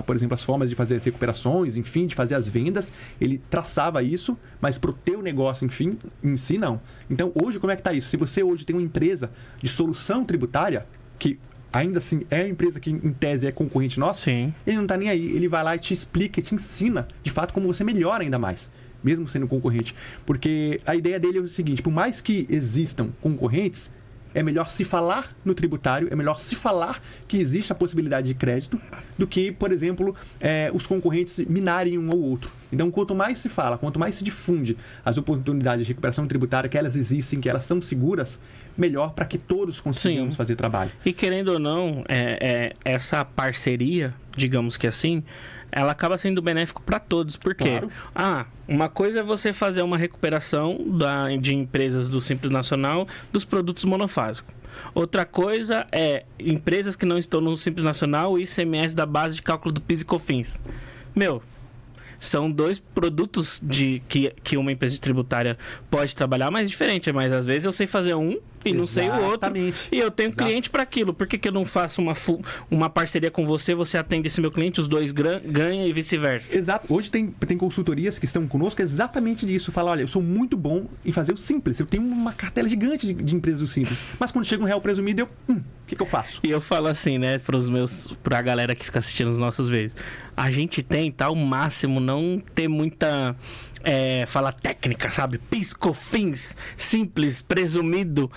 Speaker 2: por exemplo, as formas de fazer as recuperações, enfim, de fazer as vendas. Ele traçava isso, mas para o teu negócio, enfim, em si, não. Então, hoje, como é que está isso? Se você hoje tem uma empresa de solução tributária, que ainda assim é uma empresa que, em tese, é concorrente nosso,
Speaker 1: Sim.
Speaker 2: Ele não está nem aí. Ele vai lá e te explica e te ensina, de fato, como você melhora ainda mais, mesmo sendo concorrente. Porque a ideia dele é o seguinte, por mais que existam concorrentes, é melhor se falar no tributário, é melhor se falar que existe a possibilidade de crédito do que, por exemplo, os concorrentes minarem um ou outro. Então, quanto mais se fala, quanto mais se difunde as oportunidades de recuperação tributária, que elas existem, que elas são seguras, melhor para que todos consigamos fazer trabalho.
Speaker 1: E querendo ou não, essa parceria, digamos que assim, ela acaba sendo benéfico para todos. Por quê? Claro. Uma coisa é você fazer uma recuperação de empresas do Simples Nacional dos produtos monofásicos. Outra coisa é empresas que não estão no Simples Nacional, o ICMS da base de cálculo do PIS e COFINS. São dois produtos que uma empresa tributária pode trabalhar, mas diferente. Mas às vezes eu sei fazer um e não sei o outro. E eu tenho cliente para aquilo. Por que eu não faço uma parceria com você? Você atende esse meu cliente, os dois ganham e vice-versa.
Speaker 2: Exato. Hoje tem consultorias que estão conosco exatamente disso. Fala, olha, eu sou muito bom em fazer o simples. Eu tenho uma cartela gigante de empresas do simples. Mas quando chega um real presumido, o que eu faço?
Speaker 1: E eu falo assim, né, pra galera que fica assistindo os nossos vídeos. A gente tenta ao máximo não ter muita fala técnica, sabe? PIS, COFINS, simples, presumido.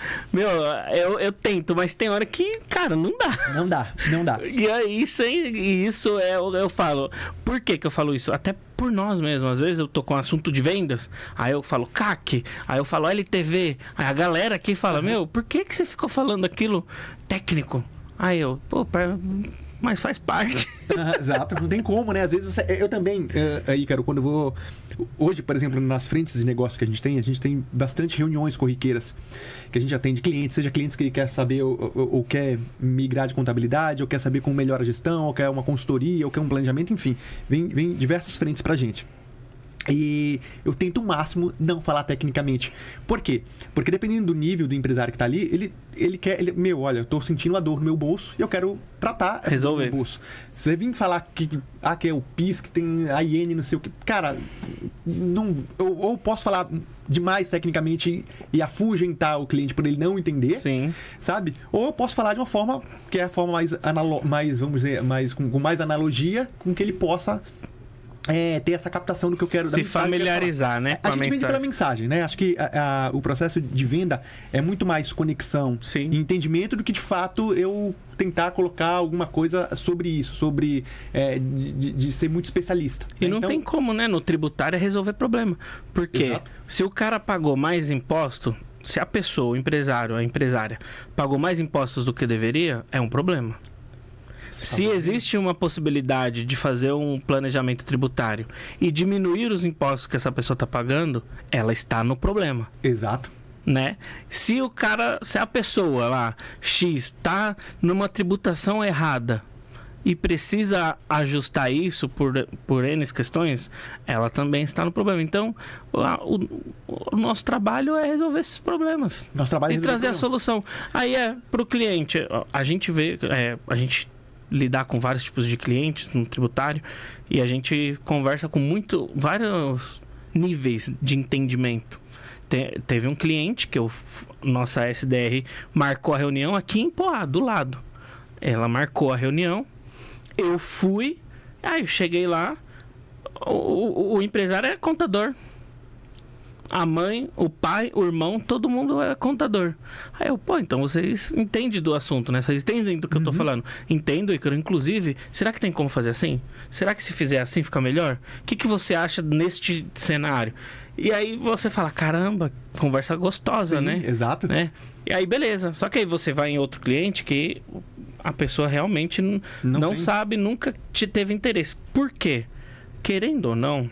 Speaker 1: Eu tento, mas tem hora que, cara, não dá.
Speaker 2: Não dá.
Speaker 1: E aí, isso eu falo. Por que eu falo isso? Até por nós mesmos. Às vezes eu tô com um assunto de vendas, aí eu falo CAC, aí eu falo LTV, aí a galera aqui fala, por que você ficou falando aquilo técnico? Aí eu, mas faz parte.
Speaker 2: Exato, não tem como, né? Às vezes você... Eu também, Ícaro, quando eu vou... Hoje, por exemplo, nas frentes de negócio que a gente tem bastante reuniões corriqueiras que a gente atende clientes, seja clientes que quer saber ou quer migrar de contabilidade, ou quer saber como melhora a gestão, ou quer uma consultoria, ou quer um planejamento, enfim. Vem diversas frentes pra gente. E eu tento o máximo não falar tecnicamente. Por quê? Porque dependendo do nível do empresário que tá ali, ele quer... olha, eu tô sentindo a dor no meu bolso e eu quero tratar essa dor no meu bolso. Você vir falar que é o PIS, que tem a IN, não sei o que... Cara, não... Ou posso falar demais tecnicamente e afugentar o cliente por ele não entender.
Speaker 1: Sim.
Speaker 2: Sabe? Ou eu posso falar de uma forma que é a forma mais vamos dizer, com mais analogia, com que ele possa... ter essa captação do que eu quero dar.
Speaker 1: Se familiarizar, né?
Speaker 2: A gente vende pela mensagem, né? Acho que o processo de venda é muito mais conexão e entendimento do que, de fato, eu tentar colocar alguma coisa sobre isso, sobre de ser muito especialista.
Speaker 1: E não tem como, né? No tributário resolver problema. Porque se o cara pagou mais imposto, se a pessoa, o empresário, a empresária, pagou mais impostos do que deveria, é um problema. Se existe uma possibilidade de fazer um planejamento tributário e diminuir os impostos que essa pessoa está pagando, ela está no problema.
Speaker 2: Exato.
Speaker 1: Né? Se a pessoa lá, X, está numa tributação errada e precisa ajustar isso por N questões, ela também está no problema. Então, o nosso trabalho é resolver esses problemas.
Speaker 2: Nosso trabalho é
Speaker 1: trazer a solução. Aí para o cliente, a gente vê, a gente lidar com vários tipos de clientes no tributário e a gente conversa com vários níveis de entendimento. Teve um cliente que nossa SDR marcou a reunião aqui em Poá, do lado. Ela marcou a reunião, eu fui, aí eu cheguei lá, o empresário é contador. A mãe, o pai, o irmão, todo mundo é contador. Aí eu, então vocês entendem do assunto, né? Vocês entendem do que eu tô falando. Entendo, Ícaro. Inclusive, será que tem como fazer assim? Será que se fizer assim fica melhor? O que você acha neste cenário? E aí você fala, caramba, conversa gostosa, né?
Speaker 2: Exato.
Speaker 1: Né? E aí, beleza. Só que aí você vai em outro cliente que a pessoa realmente não sabe, nunca te teve interesse. Por quê? Querendo ou não,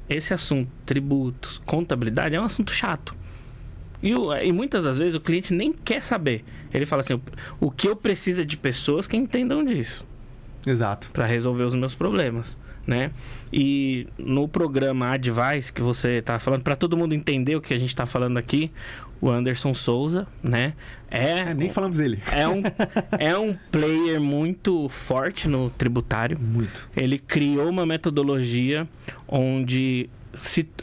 Speaker 1: esse assunto, tributos, contabilidade, é um assunto chato. E muitas das vezes o cliente nem quer saber. Ele fala assim, o que eu preciso é de pessoas que entendam disso.
Speaker 2: Exato.
Speaker 1: Para resolver os meus problemas, né? E no programa Advice, que você tá falando, para todo mundo entender o que a gente tá falando aqui, o Anderson Souza, né?
Speaker 2: Nem falamos dele.
Speaker 1: É um player muito forte no tributário.
Speaker 2: Muito.
Speaker 1: Ele criou uma metodologia onde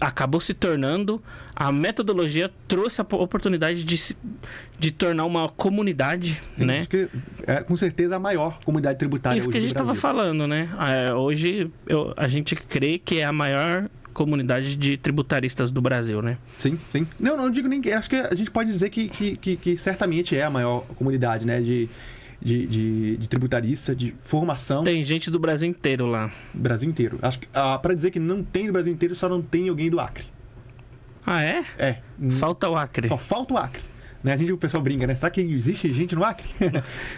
Speaker 1: acabou se tornando... A metodologia trouxe a oportunidade de tornar uma comunidade, né?
Speaker 2: Acho que é com certeza a maior comunidade tributária
Speaker 1: hoje
Speaker 2: no
Speaker 1: Brasil. Isso que a gente estava falando, né? Hoje a gente crê que é a maior comunidade de tributaristas do Brasil, né?
Speaker 2: Sim, sim. Não digo nem... Acho que a gente pode dizer que certamente é a maior comunidade, né? De tributarista, de formação.
Speaker 1: Tem gente do Brasil inteiro lá.
Speaker 2: Brasil inteiro. Acho que para dizer que não tem do Brasil inteiro, só não tem alguém do Acre.
Speaker 1: Ah, é?
Speaker 2: É.
Speaker 1: Falta o Acre.
Speaker 2: Só falta o Acre. Né? O pessoal brinca, né? Será que existe gente no Acre?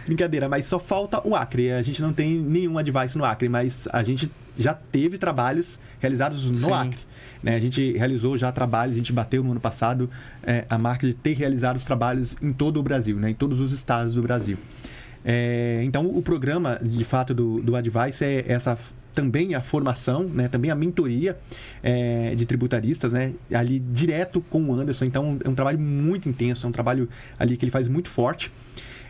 Speaker 2: Brincadeira, mas só falta o Acre. A gente não tem nenhum advice no Acre, mas a gente já teve trabalhos realizados no Acre. Né? A gente realizou já trabalhos, a gente bateu no ano passado a marca de ter realizado os trabalhos em todo o Brasil, né? Em todos os estados do Brasil. Então, o programa, de fato, do Advice é essa... Também a formação, né? Também a mentoria de tributaristas, né? Ali direto com o Anderson. Então, é um trabalho muito intenso, é um trabalho ali que ele faz muito forte.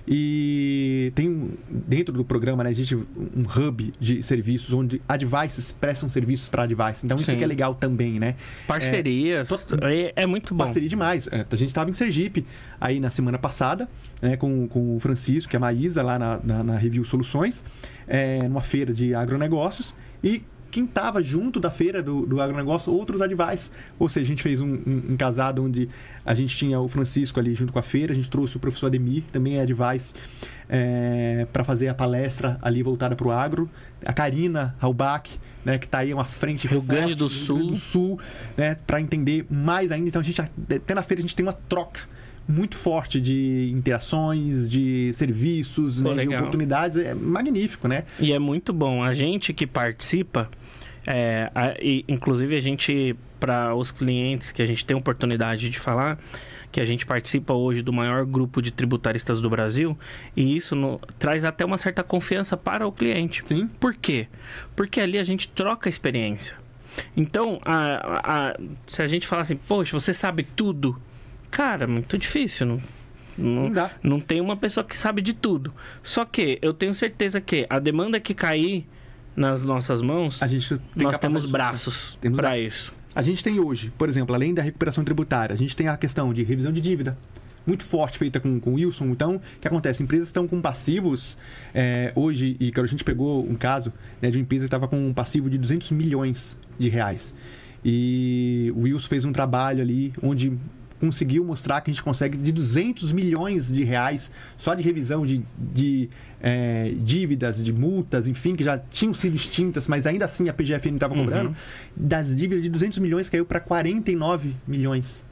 Speaker 2: E tem dentro do programa, né, a gente um hub de serviços onde advices prestam serviços para advice. Então, isso que é legal também, né?
Speaker 1: Parcerias. É muito bom.
Speaker 2: Parceria demais. A gente estava em Sergipe aí na semana passada, né, com o Francisco, que é a Maísa, lá na Review Soluções, numa feira de agronegócios. E quem estava junto da feira do agronegócio, outros advice. Ou seja, a gente fez um casado onde a gente tinha o Francisco ali junto com a feira, a gente trouxe o professor Ademir, também é advice, para fazer a palestra ali voltada para o agro. A Karina Halbach, né, que está aí uma frente
Speaker 1: Rio Grande do Sul,
Speaker 2: né, para entender mais ainda. Então, até na feira a gente tem uma troca muito forte de interações, de serviços, né, de oportunidades. É magnífico, né?
Speaker 1: E é muito bom. A gente que participa, inclusive a gente, para os clientes que a gente tem oportunidade de falar, que a gente participa hoje do maior grupo de tributaristas do Brasil, e isso traz até uma certa confiança para o cliente.
Speaker 2: Sim.
Speaker 1: Por quê? Porque ali a gente troca experiência. Então, se a gente falar assim, poxa, você sabe tudo, cara, muito difícil, não tem uma pessoa que sabe de tudo. Só que eu tenho certeza que a demanda que cair nas nossas mãos, nós temos braços para isso.
Speaker 2: A gente tem hoje, por exemplo, além da recuperação tributária, a gente tem a questão de revisão de dívida, muito forte, feita com o Wilson. Então, o que acontece? Empresas estão com passivos hoje, e a gente pegou um caso, né, de uma empresa que estava com um passivo de 200 milhões de reais. E o Wilson fez um trabalho ali onde conseguiu mostrar que a gente consegue de 200 milhões de reais só de revisão de dívidas, de multas, enfim, que já tinham sido extintas, mas ainda assim a PGFN estava cobrando. Das dívidas de 200 milhões caiu para 49 milhões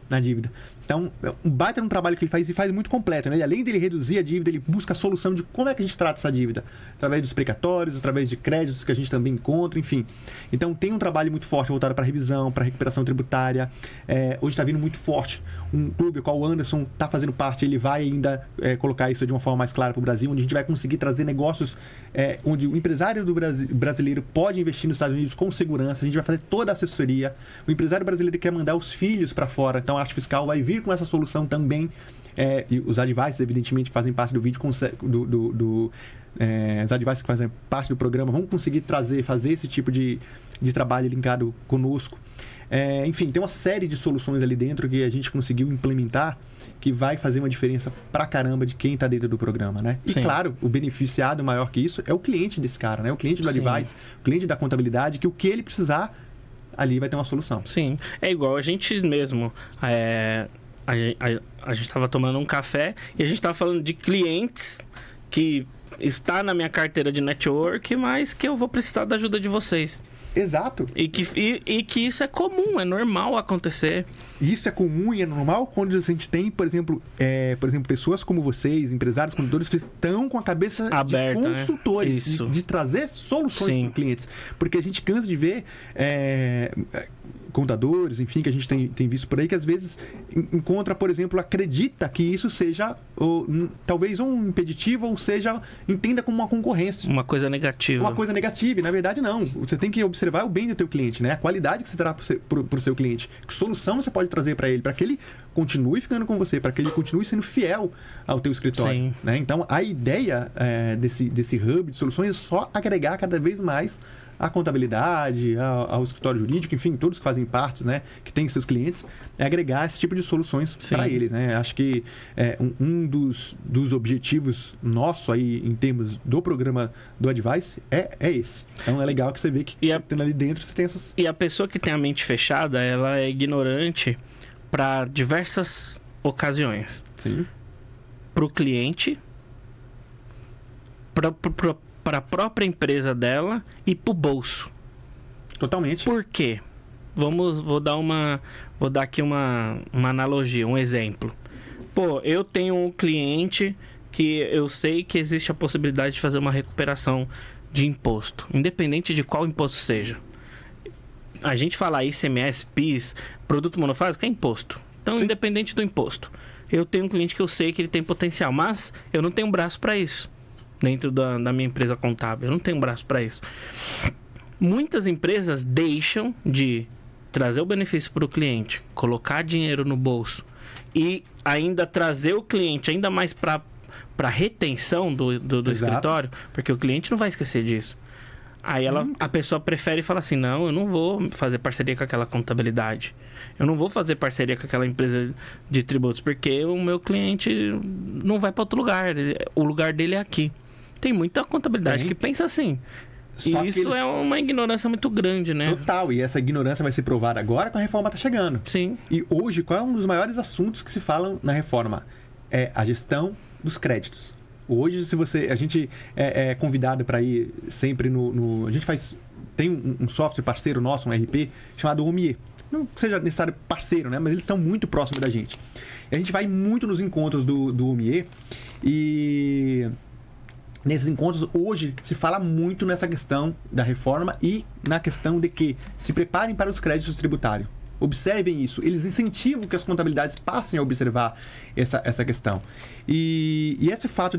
Speaker 2: na dívida. Então, um baita no trabalho que ele faz, e faz muito completo, né? Além dele reduzir a dívida, ele busca a solução de como é que a gente trata essa dívida. Através dos precatórios, através de créditos que a gente também encontra, enfim. Então, tem um trabalho muito forte voltado para revisão, para recuperação tributária. Hoje está vindo muito forte um clube, o qual o Anderson está fazendo parte, ele vai ainda colocar isso de uma forma mais clara para o Brasil, onde a gente vai conseguir trazer negócios onde o empresário brasileiro pode investir nos Estados Unidos com segurança. A gente vai fazer toda a assessoria. O empresário brasileiro quer mandar os filhos para fora, então a arte fiscal vai vir com essa solução também. E os advices, evidentemente, que fazem parte do vídeo, os advices que fazem parte do programa vão conseguir fazer esse tipo de trabalho linkado conosco. Enfim, tem uma série de soluções ali dentro que a gente conseguiu implementar, que vai fazer uma diferença pra caramba de quem tá dentro do programa, né? E claro, o beneficiado maior que isso é o cliente desse cara, né? O cliente do advice, o cliente da contabilidade, que o que ele precisar, ali vai ter uma solução.
Speaker 1: Sim, é igual a gente mesmo. A gente estava tomando um café e a gente estava falando de clientes que está na minha carteira de network, mas que eu vou precisar da ajuda de vocês.
Speaker 2: Exato.
Speaker 1: E que isso é comum, é normal acontecer.
Speaker 2: Isso é comum e é normal quando a gente tem, por exemplo, pessoas como vocês, empresários, contadores, que estão com a cabeça aberta, de consultores, né? de trazer soluções para clientes. Porque a gente cansa de ver contadores, enfim, que a gente tem visto por aí, que às vezes encontra, por exemplo, acredita que isso seja talvez um impeditivo, ou seja, entenda como uma concorrência.
Speaker 1: Uma coisa negativa.
Speaker 2: Uma coisa negativa, e na verdade não. Você tem que observar o bem do teu cliente, né? A qualidade que você terá para o seu cliente. Que solução você pode trazer para ele, para que ele continue ficando com você, para que ele continue sendo fiel ao teu escritório. Né? Então, a ideia desse hub de soluções é só agregar cada vez mais a contabilidade, ao escritório jurídico, enfim, todos que fazem partes, né, que têm seus clientes, agregar esse tipo de soluções para eles, né? Acho que um dos objetivos nosso aí, em termos do programa do Advice, é esse. Então, é legal que você vê que tendo ali dentro, você tem essas...
Speaker 1: E a pessoa que tem a mente fechada, ela é ignorante para diversas ocasiões.
Speaker 2: Sim.
Speaker 1: Para o cliente, para a própria empresa dela e para o bolso.
Speaker 2: Totalmente.
Speaker 1: Por quê? Vou dar aqui uma analogia, um exemplo. Pô, eu tenho um cliente que eu sei que existe a possibilidade de fazer uma recuperação de imposto, independente de qual imposto seja. A gente fala ICMS, PIS, produto monofásico, é imposto. Então, independente do imposto. Eu tenho um cliente que eu sei que ele tem potencial, mas eu não tenho braço para isso. Dentro da minha empresa contábil, eu não tenho braço para isso. Muitas empresas deixam de trazer o benefício para o cliente, colocar dinheiro no bolso e ainda trazer o cliente ainda mais para retenção do escritório, porque o cliente não vai esquecer disso. Aí a pessoa prefere falar assim, não, eu não vou fazer parceria com aquela contabilidade. Eu não vou fazer parceria com aquela empresa de tributos, porque o meu cliente não vai para outro lugar. O lugar dele é aqui. Tem muita contabilidade que pensa assim. Só e isso é uma ignorância muito grande, né?
Speaker 2: Total, e essa ignorância vai ser provada agora que a reforma está chegando.
Speaker 1: Sim.
Speaker 2: E hoje, qual é um dos maiores assuntos que se falam na reforma? É a gestão dos créditos. Hoje, se a gente é convidado para ir sempre a gente faz tem um software parceiro nosso, um RP, chamado Omie. Não seja necessário parceiro, né? Mas eles estão muito próximos da gente. E a gente vai muito nos encontros do Omie e nesses encontros hoje se fala muito nessa questão da reforma e na questão de que se preparem para os créditos tributários. Observem isso. Eles incentivam que as contabilidades passem a observar essa questão. E esse fato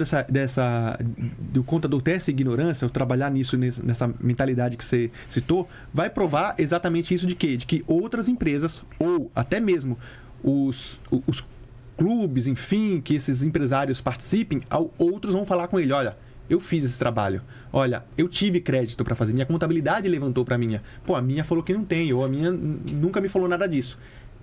Speaker 2: do contador ter essa ignorância, ou trabalhar nisso, nessa mentalidade que você citou, vai provar exatamente isso de quê? De que outras empresas, ou até mesmo os clubes, enfim, que esses empresários participem, outros vão falar com ele, olha, eu fiz esse trabalho. Olha, eu tive crédito para fazer. Minha contabilidade levantou para a minha. Pô, a minha falou que não tem. Ou a minha nunca me falou nada disso.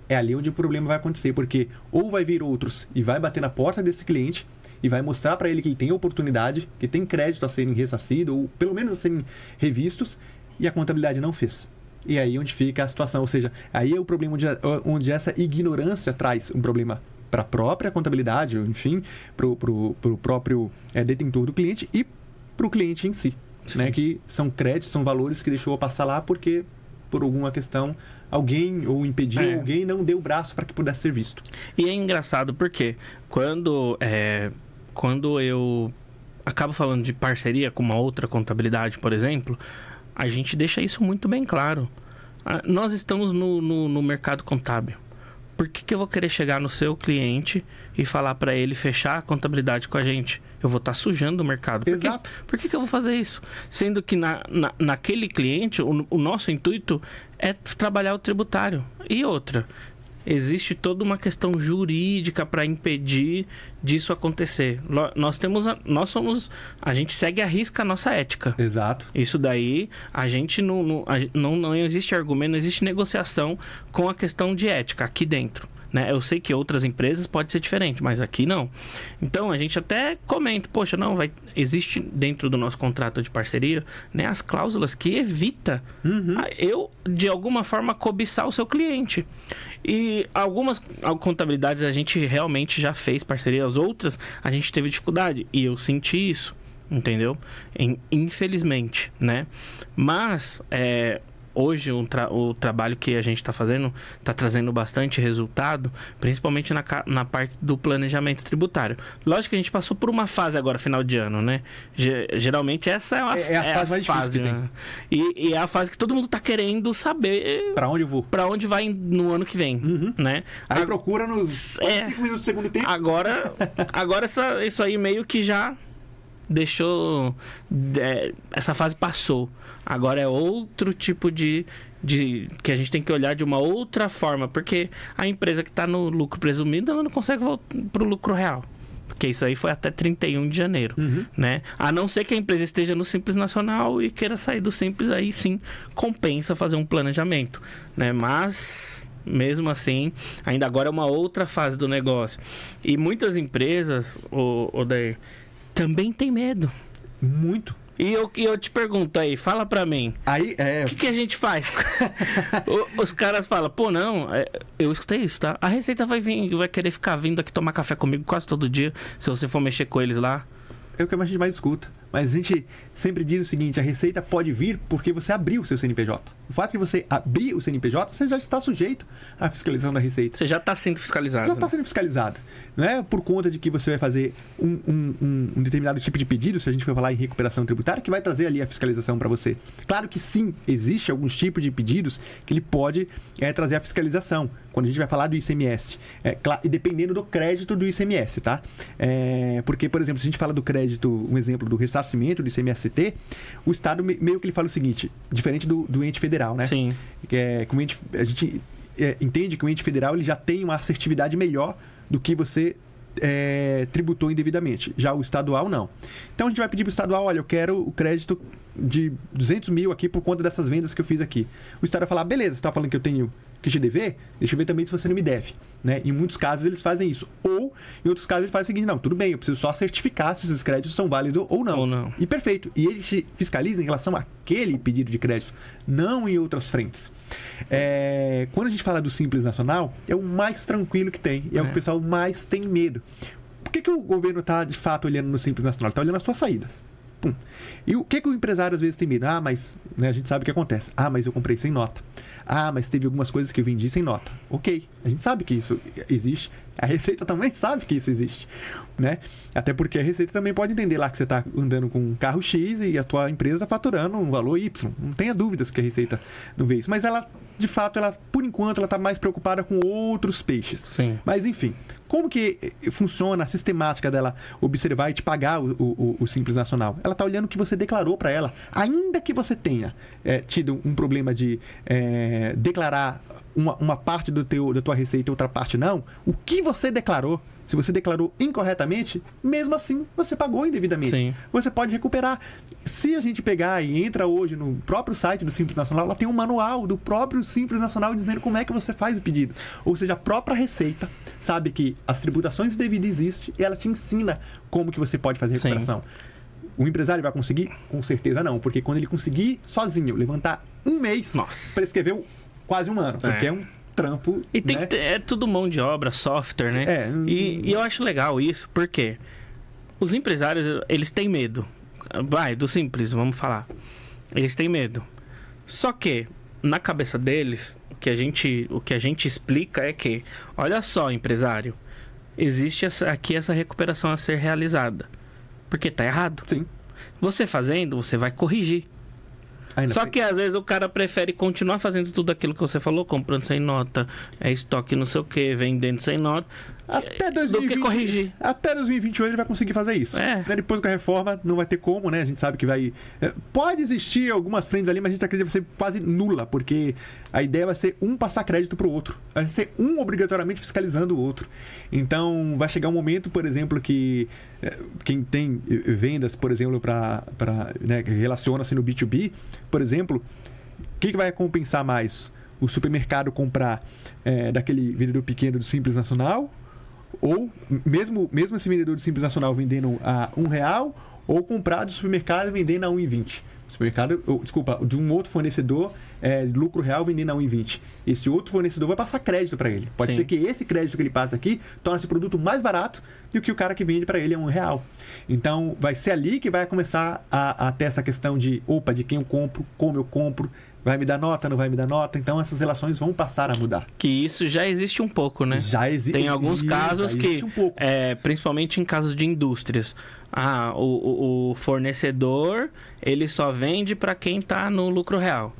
Speaker 2: É ali onde o problema vai acontecer. Porque ou vai vir outros e vai bater na porta desse cliente e vai mostrar para ele que ele tem oportunidade, que tem crédito a serem ressarcido ou pelo menos a serem revistos, e a contabilidade não fez. E aí onde fica a situação. Ou seja, aí é o problema onde essa ignorância traz um problema para a própria contabilidade, enfim, para o próprio detentor do cliente e para o cliente em si, né? Que são créditos, são valores que deixou passar lá porque, por alguma questão, alguém ou impediu, alguém não deu o braço para que pudesse ser visto.
Speaker 1: E é engraçado porque quando eu acabo falando de parceria com uma outra contabilidade, por exemplo, a gente deixa isso muito bem claro. Nós estamos no mercado contábil. Por que eu vou querer chegar no seu cliente e falar para ele fechar a contabilidade com a gente? Eu vou estar sujando o mercado.
Speaker 2: Exato.
Speaker 1: Por que eu vou fazer isso? Sendo que naquele cliente, o nosso intuito é trabalhar o tributário. E outra, existe toda uma questão jurídica para impedir disso acontecer. A gente segue à risca a nossa ética.
Speaker 2: Exato.
Speaker 1: Isso daí, a gente não existe argumento, não existe negociação com a questão de ética aqui dentro. Né? Eu sei que outras empresas pode ser diferente, mas aqui não. Então, a gente até comenta, poxa, existe dentro do nosso contrato de parceria, né, as cláusulas que evita eu, de alguma forma, cobiçar o seu cliente. E algumas contabilidades a gente realmente já fez parceria, as outras a gente teve dificuldade. E eu senti isso, entendeu? Infelizmente, né? Mas, hoje o trabalho que a gente está fazendo está trazendo bastante resultado, principalmente na parte do planejamento tributário. Lógico que a gente passou por uma fase agora, final de ano, né? Geralmente essa é a fase mais difícil, né? E é a fase que todo mundo está querendo saber
Speaker 2: para onde eu vou,
Speaker 1: para onde vai no ano que vem, né?
Speaker 2: Aí procura nos 5 minutos do segundo tempo.
Speaker 1: Agora isso aí meio que já deixou, essa fase passou. Agora é outro tipo de que a gente tem que olhar de uma outra forma, porque a empresa que está no lucro presumido, ela não consegue voltar para o lucro real, porque isso aí foi até 31 de janeiro, né? A não ser que a empresa esteja no Simples Nacional e queira sair do Simples, aí sim compensa fazer um planejamento, né? Mas mesmo assim, ainda agora é uma outra fase do negócio. E muitas empresas, Odair, também tem medo.
Speaker 2: Muito.
Speaker 1: E eu te pergunto aí, fala pra mim.
Speaker 2: Aí,
Speaker 1: o que a gente faz? Os caras falam, pô, não, eu escutei isso, tá? A Receita vai querer ficar vindo aqui tomar café comigo quase todo dia, se você for mexer com eles lá.
Speaker 2: É o que a gente mais escuta. Mas a gente sempre diz o seguinte, a Receita pode vir porque você abriu o seu CNPJ. O fato de você abrir o CNPJ, você já está sujeito à fiscalização da Receita.
Speaker 1: Você já está sendo fiscalizado.
Speaker 2: Já está sendo fiscalizado. Não é por conta de que você vai fazer um determinado tipo de pedido, se a gente for falar em recuperação tributária, que vai trazer ali a fiscalização para você. Claro que sim, existe alguns tipos de pedidos que ele pode trazer a fiscalização. Quando a gente vai falar do ICMS. E dependendo do crédito do ICMS, tá? Porque, por exemplo, se a gente fala do crédito, um exemplo do ressarcimento do ICMS-T, o Estado meio que ele fala o seguinte, diferente do ente federal, né?
Speaker 1: Sim.
Speaker 2: A gente entende que o ente federal ele já tem uma assertividade melhor do que você tributou indevidamente. Já o estadual, não. Então, a gente vai pedir para o estadual, olha, eu quero o crédito de 200 mil aqui por conta dessas vendas que eu fiz aqui. O Estado vai falar, beleza, você está falando que eu tenho que te dever? Deixa eu ver também se você não me deve. Né? Em muitos casos, eles fazem isso. Ou, em outros casos, eles fazem o seguinte, não, tudo bem, eu preciso só certificar se esses créditos são válidos ou não.
Speaker 1: Ou não.
Speaker 2: E perfeito. E eles te fiscalizam em relação àquele pedido de crédito, não em outras frentes. Quando a gente fala do Simples Nacional, é o mais tranquilo que tem. É o que o pessoal mais tem medo. Por que o governo está, de fato, olhando no Simples Nacional? Está olhando as suas saídas. Pum. E o que o empresário às vezes tem medo? Mas né, a gente sabe o que acontece. Mas eu comprei sem nota. Mas teve algumas coisas que eu vendi sem nota. Ok, a gente sabe que isso existe. A Receita também sabe que isso existe, né? Até porque a Receita também pode entender lá que você está andando com um carro X e a tua empresa está faturando um valor Y. Não tenha dúvidas que a Receita não vê isso. Mas ela, de fato, por enquanto, ela está mais preocupada com outros peixes.
Speaker 1: Sim.
Speaker 2: Mas, enfim, como que funciona a sistemática dela observar e te pagar o Simples Nacional? Ela está olhando o que você declarou para ela. Ainda que você tenha tido um problema de declarar uma parte da tua receita e outra parte não, o que você declarou, se você declarou incorretamente, mesmo assim você pagou indevidamente.
Speaker 1: Sim.
Speaker 2: Você pode recuperar. Se a gente pegar e entra hoje no próprio site do Simples Nacional, ela tem um manual do próprio Simples Nacional dizendo como é que você faz o pedido. Ou seja, a própria Receita sabe que as tributações indevidas existem e ela te ensina como que você pode fazer a recuperação. Sim. O empresário vai conseguir? Com certeza não, porque quando ele conseguir sozinho levantar um mês, prescreveu quase um ano, porque é um trampo.
Speaker 1: E tem que ter, é tudo mão de obra, software, né? E eu acho legal isso, porque os empresários, eles têm medo. Do simples, vamos falar. Eles têm medo. Só que, na cabeça deles, o que a gente explica é que, olha só, empresário, existe aqui essa recuperação a ser realizada. Porque tá errado.
Speaker 2: Sim.
Speaker 1: Você fazendo, você vai corrigir. Só que às vezes o cara prefere continuar fazendo tudo aquilo que você falou, comprando sem nota, estoque não sei o que, vendendo sem nota,
Speaker 2: até 2020,
Speaker 1: do que corrigir.
Speaker 2: Até 2028 ele vai conseguir fazer isso. Depois com a reforma não vai ter como, né? A gente sabe que vai... Pode existir algumas frentes ali, mas a gente acredita que vai ser quase nula, porque a ideia vai ser um passar crédito pro outro. Vai ser um obrigatoriamente fiscalizando o outro. Então vai chegar um momento, por exemplo, que quem tem vendas, por exemplo, né, que relaciona-se no B2B, por exemplo, o que vai compensar mais? O supermercado comprar daquele vendedor pequeno do Simples Nacional, ou mesmo esse vendedor do Simples Nacional vendendo a R$1, ou comprar do supermercado vendendo a R$1,20. De um outro fornecedor lucro real vendendo a R$1,20. Esse outro fornecedor vai passar crédito para ele. Pode ser que esse crédito que ele passa aqui torne esse produto mais barato do que o cara que vende para ele a R$1. Então vai ser ali que vai começar a ter essa questão de quem eu compro, como eu compro, vai me dar nota, não vai me dar nota. Então essas relações vão passar a mudar.
Speaker 1: Que isso já existe um pouco, né?
Speaker 2: Já existe.
Speaker 1: Tem alguns casos que, principalmente em casos de indústrias, o fornecedor, ele só vende para quem está no lucro real.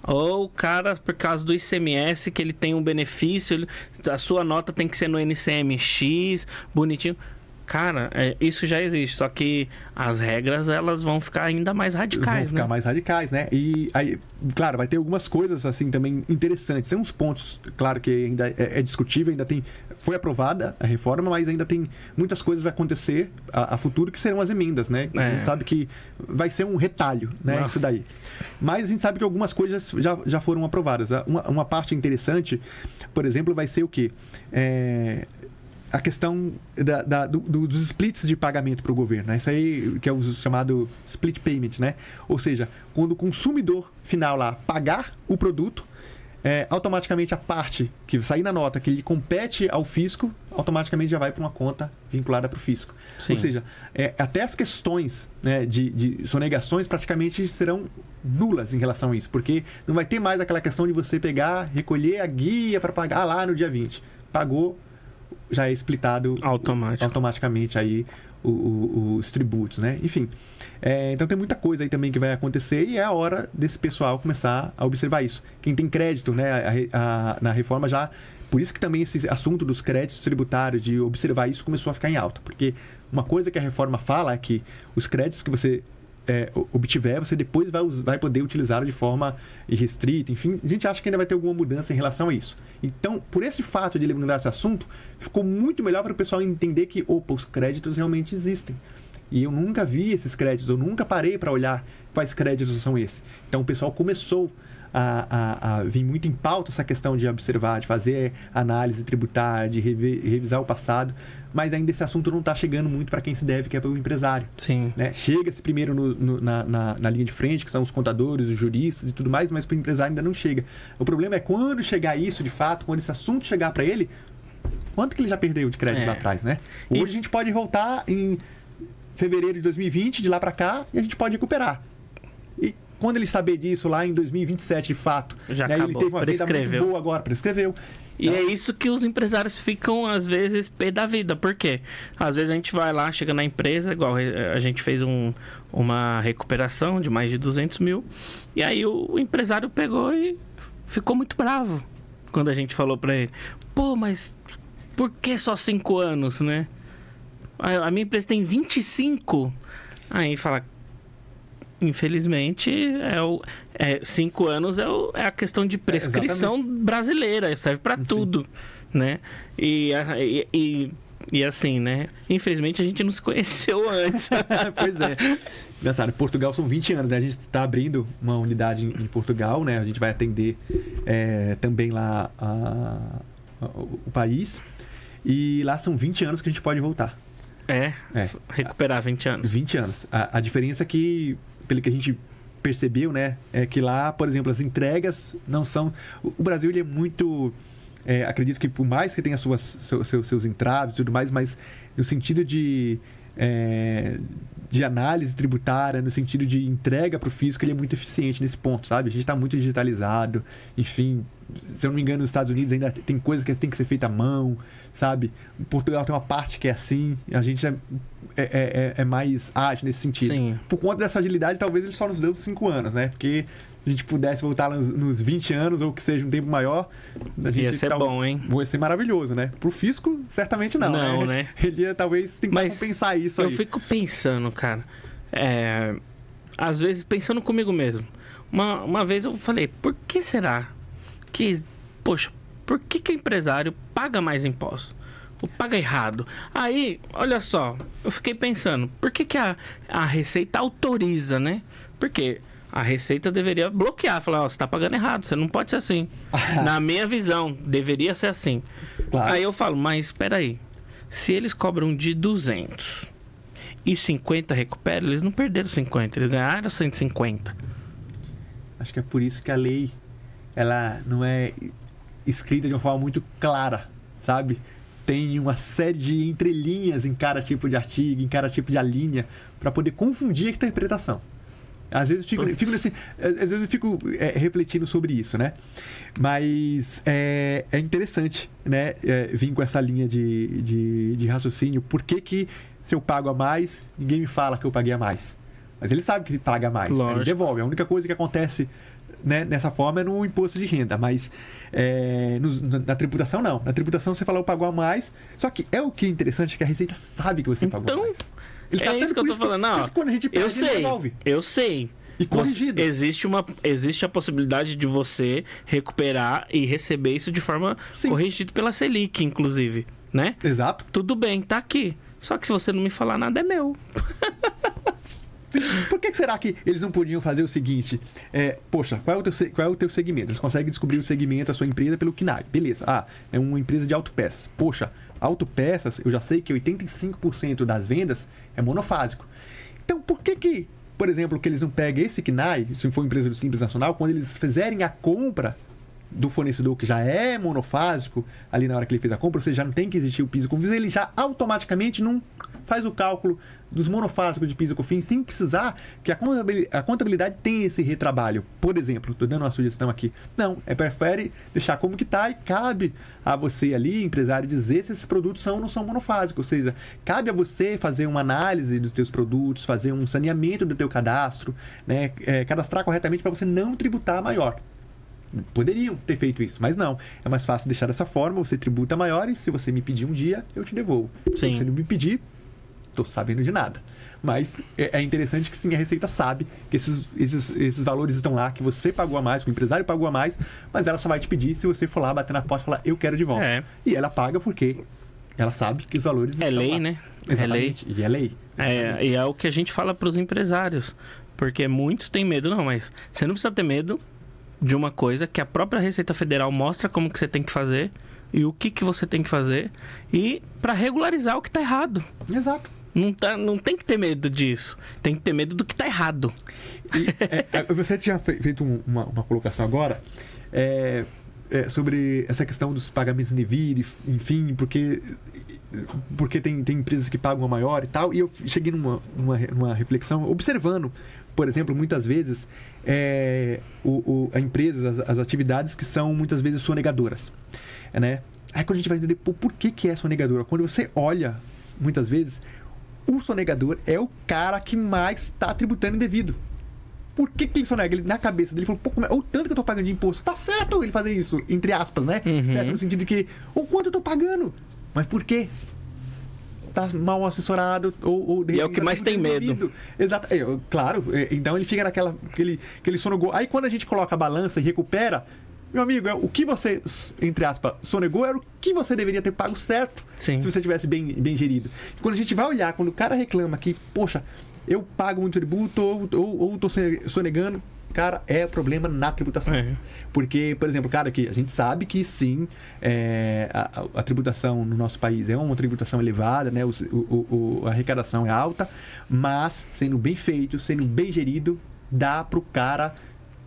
Speaker 1: Ou o cara, por causa do ICMS, que ele tem um benefício, a sua nota tem que ser no NCMX, bonitinho. Cara, isso já existe, só que as regras, elas vão ficar ainda mais radicais,
Speaker 2: Vão ficar mais radicais, né? E aí, claro, vai ter algumas coisas, assim, também interessantes. Tem uns pontos, claro, que ainda é discutível, foi aprovada a reforma, mas ainda tem muitas coisas a acontecer a futuro que serão as emendas, né? A gente sabe que vai ser um retalho, né? Isso daí. Mas a gente sabe que algumas coisas já foram aprovadas. Uma parte interessante, por exemplo, vai ser o quê? A questão dos splits de pagamento para o governo, né? Isso aí que é o chamado split payment, né? Ou seja, quando o consumidor final lá pagar o produto, automaticamente a parte que sair na nota que lhe compete ao fisco, automaticamente já vai para uma conta vinculada para o fisco. Sim. Ou seja, até as questões, né, de sonegações praticamente serão nulas em relação a isso, porque não vai ter mais aquela questão de você pegar, recolher a guia para pagar lá no dia 20. Pagou, já é splitado automaticamente aí os tributos, né? Enfim, então tem muita coisa aí também que vai acontecer e é a hora desse pessoal começar a observar isso. Quem tem crédito, né, na reforma já... Por isso que também esse assunto dos créditos tributários, de observar isso, começou a ficar em alta. Porque uma coisa que a reforma fala é que os créditos que você obtiver, você depois vai poder utilizá-lo de forma irrestrita. Enfim, a gente acha que ainda vai ter alguma mudança em relação a isso. Então, por esse fato de levantar esse assunto, ficou muito melhor para o pessoal entender que, os créditos realmente existem. E eu nunca vi esses créditos, eu nunca parei para olhar quais créditos são esses. Então, o pessoal começou a vir muito em pauta essa questão de observar, de fazer análise tributária, de revisar o passado, mas ainda esse assunto não está chegando muito para quem se deve, que é para o empresário.
Speaker 1: Sim.
Speaker 2: Né? Chega-se primeiro na linha de frente, que são os contadores, os juristas e tudo mais, mas para o empresário ainda não chega. O problema é quando chegar isso, de fato, quando esse assunto chegar para ele, quanto que ele já perdeu de crédito lá atrás, né? Hoje a gente pode voltar em fevereiro de 2020, de lá para cá, e a gente pode recuperar. E quando ele saber disso lá em 2027, de fato,
Speaker 1: já
Speaker 2: né,
Speaker 1: acabou.
Speaker 2: Ele teve uma vida muito boa agora, prescreveu.
Speaker 1: E é isso que os empresários ficam, às vezes, pé da vida. Por quê? Às vezes a gente vai lá, chega na empresa, igual a gente fez uma recuperação de mais de 200 mil, e aí o empresário pegou e ficou muito bravo quando a gente falou pra ele: pô, mas por que só 5 anos, né? A minha empresa tem 25. Aí fala: infelizmente, 5 anos é a questão de prescrição brasileira, serve para tudo, né? E assim, né? Infelizmente, a gente não se conheceu antes.
Speaker 2: Pois é. Engraçado, Portugal são 20 anos, né? A gente está abrindo uma unidade em Portugal, né? A gente vai atender também lá o país. E lá são 20 anos que a gente pode voltar.
Speaker 1: Recuperar 20 anos.
Speaker 2: 20 anos. A diferença é que, pelo que a gente percebeu, né, é que lá, por exemplo, as entregas não são... O Brasil, ele é muito... acredito que por mais que tenha seus entraves e tudo mais, mas no sentido de análise tributária, no sentido de entrega para o fisco, ele é muito eficiente nesse ponto, sabe? A gente está muito digitalizado, enfim... Se eu não me engano, nos Estados Unidos ainda tem coisa que tem que ser feita à mão, sabe? Em Portugal tem uma parte que é assim, a gente é mais ágil nesse sentido.
Speaker 1: Sim.
Speaker 2: Por conta dessa agilidade, talvez ele só nos deu 5 anos, né? Porque se a gente pudesse voltar nos 20 anos, ou que seja um tempo maior...
Speaker 1: Ia ser bom, hein?
Speaker 2: Ia ser maravilhoso, né? Pro fisco, certamente não.
Speaker 1: Não, né?
Speaker 2: Ele ia talvez tentar compensar isso aí.
Speaker 1: Eu fico pensando, cara... às vezes, pensando comigo mesmo. Uma vez eu falei: por que será que... Poxa, por que o empresário paga mais impostos? Ou paga errado? Aí, olha só, eu fiquei pensando, por que a Receita autoriza, né? Porque a Receita deveria bloquear, falar: ó, você tá pagando errado, você não pode ser assim. Na minha visão, deveria ser assim.
Speaker 2: Claro.
Speaker 1: Aí eu falo: mas espera aí, se eles cobram de 200 e 50 recuperam, eles não perderam 50, eles ganharam 150.
Speaker 2: Acho que é por isso que a lei, ela não é escrita de uma forma muito clara, sabe? Tem uma série de entrelinhas em cada tipo de artigo, em cada tipo de alínea, para poder confundir a interpretação. Às vezes eu fico refletindo sobre isso, né? Mas é interessante, né? Vir com essa linha de raciocínio. Por que se eu pago a mais, ninguém me fala que eu paguei a mais? Mas ele sabe que ele paga mais, né? Ele devolve. A única coisa que acontece, né, nessa forma é no imposto de renda, mas na tributação não. Na tributação você fala: eu pago a mais, só que o que é interessante é que a Receita sabe que você pagou a mais. Ele sabe,
Speaker 1: isso que eu tô falando. Não,
Speaker 2: quando a gente pede, ele devolve.
Speaker 1: Eu sei.
Speaker 2: E corrigido.
Speaker 1: Existe a possibilidade de você recuperar e receber isso de forma corrigida pela Selic, inclusive, né?
Speaker 2: Exato.
Speaker 1: Tudo bem, tá aqui. Só que se você não me falar nada, é meu.
Speaker 2: Por que será que eles não podiam fazer o seguinte? Poxa, qual é o teu segmento? Eles conseguem descobrir o segmento da sua empresa pelo KNAI. Beleza. É uma empresa de autopeças. Poxa, autopeças, eu já sei que 85% das vendas é monofásico. Então, por que, por exemplo, que eles não pegam esse KNAI, se for uma empresa do Simples Nacional, quando eles fizerem a compra do fornecedor que já é monofásico, ali na hora que ele fez a compra, ou seja, já não tem que existir o PIS e COFINS, ele já automaticamente não faz o cálculo dos monofásicos de PIS e COFINS sem precisar que a contabilidade tenha esse retrabalho. Por exemplo, estou dando uma sugestão aqui. Não, prefere deixar como que está e cabe a você ali, empresário, dizer se esses produtos são ou não são monofásicos. Ou seja, cabe a você fazer uma análise dos teus produtos, fazer um saneamento do teu cadastro, né, cadastrar corretamente para você não tributar maior. Poderiam ter feito isso, mas não. É mais fácil deixar dessa forma, você tributa maior e se você me pedir um dia, eu te devolvo.
Speaker 1: Sim.
Speaker 2: Se você não me pedir, tô sabendo de nada. Mas é interessante que sim, a Receita sabe que esses valores estão lá, que você pagou a mais, que o empresário pagou a mais, mas ela só vai te pedir se você for lá, bater na porta e falar: eu quero de volta. E ela paga porque ela sabe que os valores estão
Speaker 1: lei,
Speaker 2: lá.
Speaker 1: Né?
Speaker 2: Exatamente.
Speaker 1: É lei.
Speaker 2: E é lei.
Speaker 1: E é o que a gente fala para os empresários. Porque muitos têm medo, não, mas você não precisa ter medo de uma coisa que a própria Receita Federal mostra como que você tem que fazer e o que você tem que fazer e para regularizar o que está errado.
Speaker 2: Exato.
Speaker 1: Não tem que ter medo disso. Tem que ter medo do que está errado.
Speaker 2: Você tinha feito uma colocação agora sobre essa questão dos pagamentos em devir, enfim, porque porque tem empresas que pagam a maior e tal, e eu cheguei numa reflexão, observando, por exemplo, muitas vezes, a empresa, as atividades que são muitas vezes sonegadoras, né? Aí quando a gente vai entender por que é sonegadora, quando você olha, muitas vezes, o sonegador é o cara que mais está tributando indevido. Por que ele sonega? Ele, na cabeça dele, falou, o tanto que eu tô pagando de imposto. Tá certo ele fazer isso, entre aspas, né? Certo, no sentido de que, o quanto eu tô pagando? Mas por quê? Tá mal assessorado ou
Speaker 1: e é o que mais tem medo.
Speaker 2: Exato. Claro, então ele fica naquela aquele sonegou. Aí quando a gente coloca a balança e recupera, meu amigo, o que você, entre aspas, sonegou era o que você deveria ter pago certo.
Speaker 1: Sim.
Speaker 2: Se você tivesse bem gerido. Quando a gente vai olhar, quando o cara reclama que, poxa, eu pago muito tributo ou tô sonegando, cara, é problema na tributação. Porque, por exemplo, cara, que a gente sabe que sim, a tributação no nosso país é uma tributação elevada, né? A arrecadação é alta, mas sendo bem feito, sendo bem gerido, dá pro cara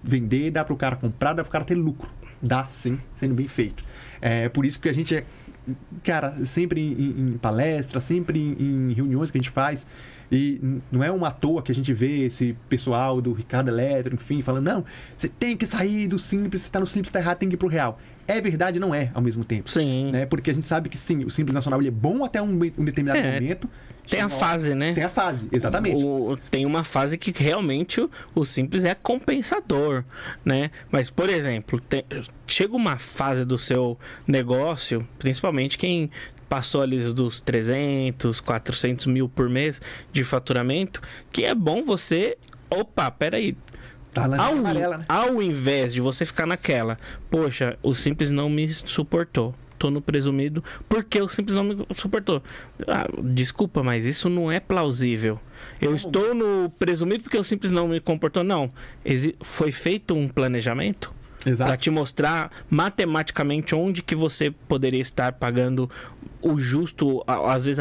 Speaker 2: vender, dá pro cara comprar, dá pro cara ter lucro. Dá sim, sendo bem feito. É por isso que a gente cara, sempre em palestras, sempre em reuniões que a gente faz, e não é uma à toa que a gente vê esse pessoal do Ricardo Eletro, enfim, falando, não, você tem que sair do Simples, você tá no Simples, tá errado, tem que ir pro Real. É verdade, não é, ao mesmo tempo.
Speaker 1: Sim.
Speaker 2: Né? Porque a gente sabe que sim, o Simples Nacional ele é bom até um determinado momento.
Speaker 1: Tem a fase, né?
Speaker 2: Tem a fase, exatamente.
Speaker 1: Tem uma fase que realmente o Simples é compensador, né? Mas, por exemplo, chega uma fase do seu negócio, principalmente quem passou ali dos 300, 400 mil por mês de faturamento, que é bom você... Opa, peraí.
Speaker 2: Tá lá na amarela, né?
Speaker 1: Ao invés de você ficar naquela, poxa, o Simples não me suportou. Tô no presumido porque o Simples não me suportou. Desculpa, mas isso não é plausível. Eu estou no presumido porque o Simples não me comportou. Não. Foi feito um planejamento para te mostrar matematicamente onde que você poderia estar pagando o justo, às vezes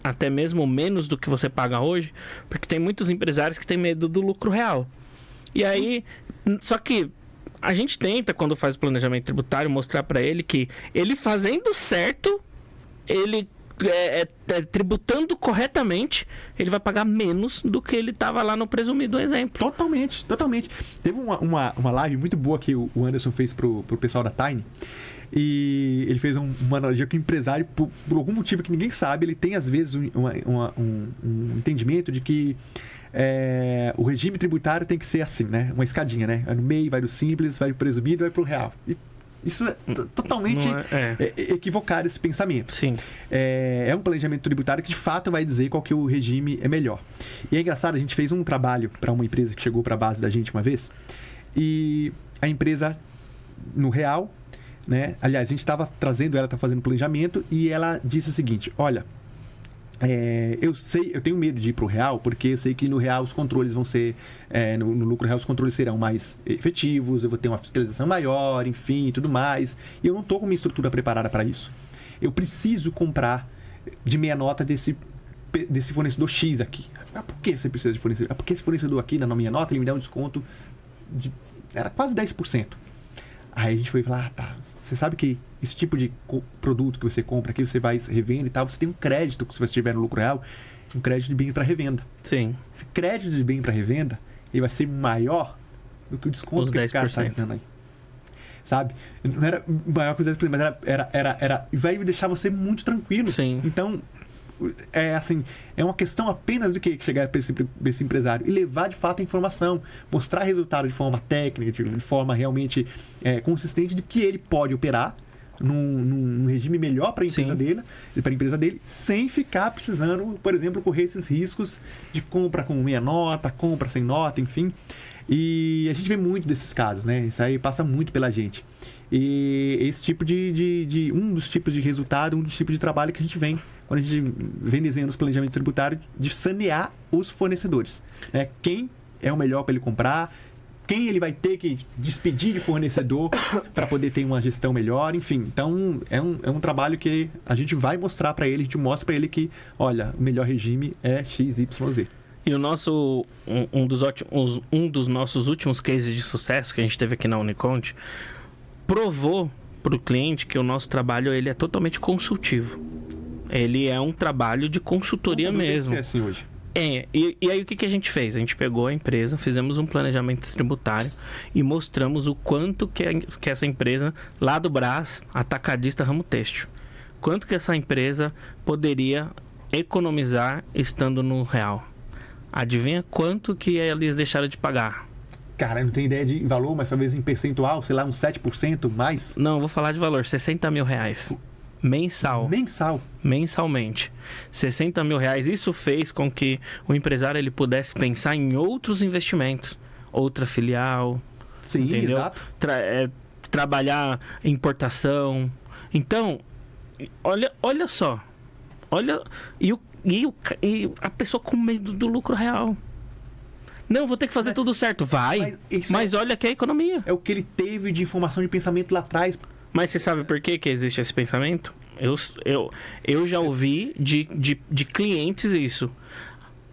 Speaker 1: até mesmo menos do que você paga hoje, porque tem muitos empresários que têm medo do lucro real. E aí, só que a gente tenta, quando faz o planejamento tributário, mostrar para ele que ele fazendo certo, ele tributando corretamente, ele vai pagar menos do que ele estava lá no presumido exemplo.
Speaker 2: Totalmente. Teve uma live muito boa que o Anderson fez pro pessoal da Tiny, e ele fez uma analogia que o empresário, por algum motivo que ninguém sabe, ele tem às vezes um entendimento de que o regime tributário tem que ser assim, né? Uma escadinha, né? No meio, vai do Simples, vai do presumido, vai pro real. E isso é totalmente equivocado, esse pensamento.
Speaker 1: Sim.
Speaker 2: É um planejamento tributário que de fato vai dizer qual que o regime é melhor. E é engraçado, a gente fez um trabalho para uma empresa que chegou para a base da gente uma vez, e a empresa no real, né? Aliás, a gente estava trazendo ela, tá fazendo planejamento, e ela disse o seguinte: olha, eu tenho medo de ir pro real, porque eu sei que no real os controles vão ser, no lucro real os controles serão mais efetivos, eu vou ter uma fiscalização maior, enfim, e tudo mais, e eu não tô com minha estrutura preparada para isso. Eu preciso comprar de meia nota desse fornecedor X aqui. Por que você precisa de fornecedor? Porque esse fornecedor aqui, na minha nota, ele me dá um desconto era quase 10%. Aí a gente foi falar, tá, você sabe que esse tipo de produto que você compra aqui, você vai revenda e tal, você tem um crédito, se você estiver no lucro real, um crédito de bem para revenda.
Speaker 1: Sim.
Speaker 2: Esse crédito de bem para revenda, ele vai ser maior do que o desconto que esse cara está dizendo aí. Sabe? Não era maior que os 10%, mas era vai deixar você muito tranquilo.
Speaker 1: Sim.
Speaker 2: Então, é uma questão apenas de que chegar para esse empresário e levar de fato a informação, mostrar resultado de forma técnica, de forma realmente consistente de que ele pode operar num regime melhor para a empresa dele, sem ficar precisando, por exemplo, correr esses riscos de compra com meia nota, compra sem nota, enfim. E a gente vê muito desses casos, né? Isso aí passa muito pela gente. E esse tipo um dos tipos de resultado, um dos tipos de trabalho que a gente vem quando a gente vem desenhando os planejamentos tributários, de sanear os fornecedores, né? Quem é o melhor para ele comprar, quem ele vai ter que despedir de fornecedor para poder ter uma gestão melhor, enfim. Então, é um trabalho que a gente vai mostrar para ele, a gente mostra para ele que, olha, o melhor regime é XYZ.
Speaker 1: E o nosso, um dos nossos últimos cases de sucesso que a gente teve aqui na Uniconte, provou para o cliente que o nosso trabalho ele é totalmente consultivo. Ele é um trabalho de consultoria mesmo.
Speaker 2: É assim hoje.
Speaker 1: E aí o que a gente fez? A gente pegou a empresa, fizemos um planejamento tributário e mostramos o quanto que essa empresa, lá do Brás, atacadista ramo têxtil, quanto que essa empresa poderia economizar estando no real. Adivinha quanto que eles deixaram de pagar?
Speaker 2: Cara, eu não tenho ideia de valor, mas talvez em percentual, sei lá, uns 7% mais.
Speaker 1: Não, eu vou falar de valor, 60 mil reais. Mensalmente. 60 mil reais. Isso fez com que o empresário ele pudesse pensar em outros investimentos. Outra filial.
Speaker 2: Sim,
Speaker 1: entendeu?
Speaker 2: exato.
Speaker 1: Trabalhar importação. Então, olha só. E a pessoa com medo do lucro real. Não, vou ter que fazer tudo certo. Vai. Mas olha que é a economia.
Speaker 2: É o que ele teve de informação de pensamento lá atrás.
Speaker 1: Mas você sabe por que existe esse pensamento? Eu já ouvi de clientes isso.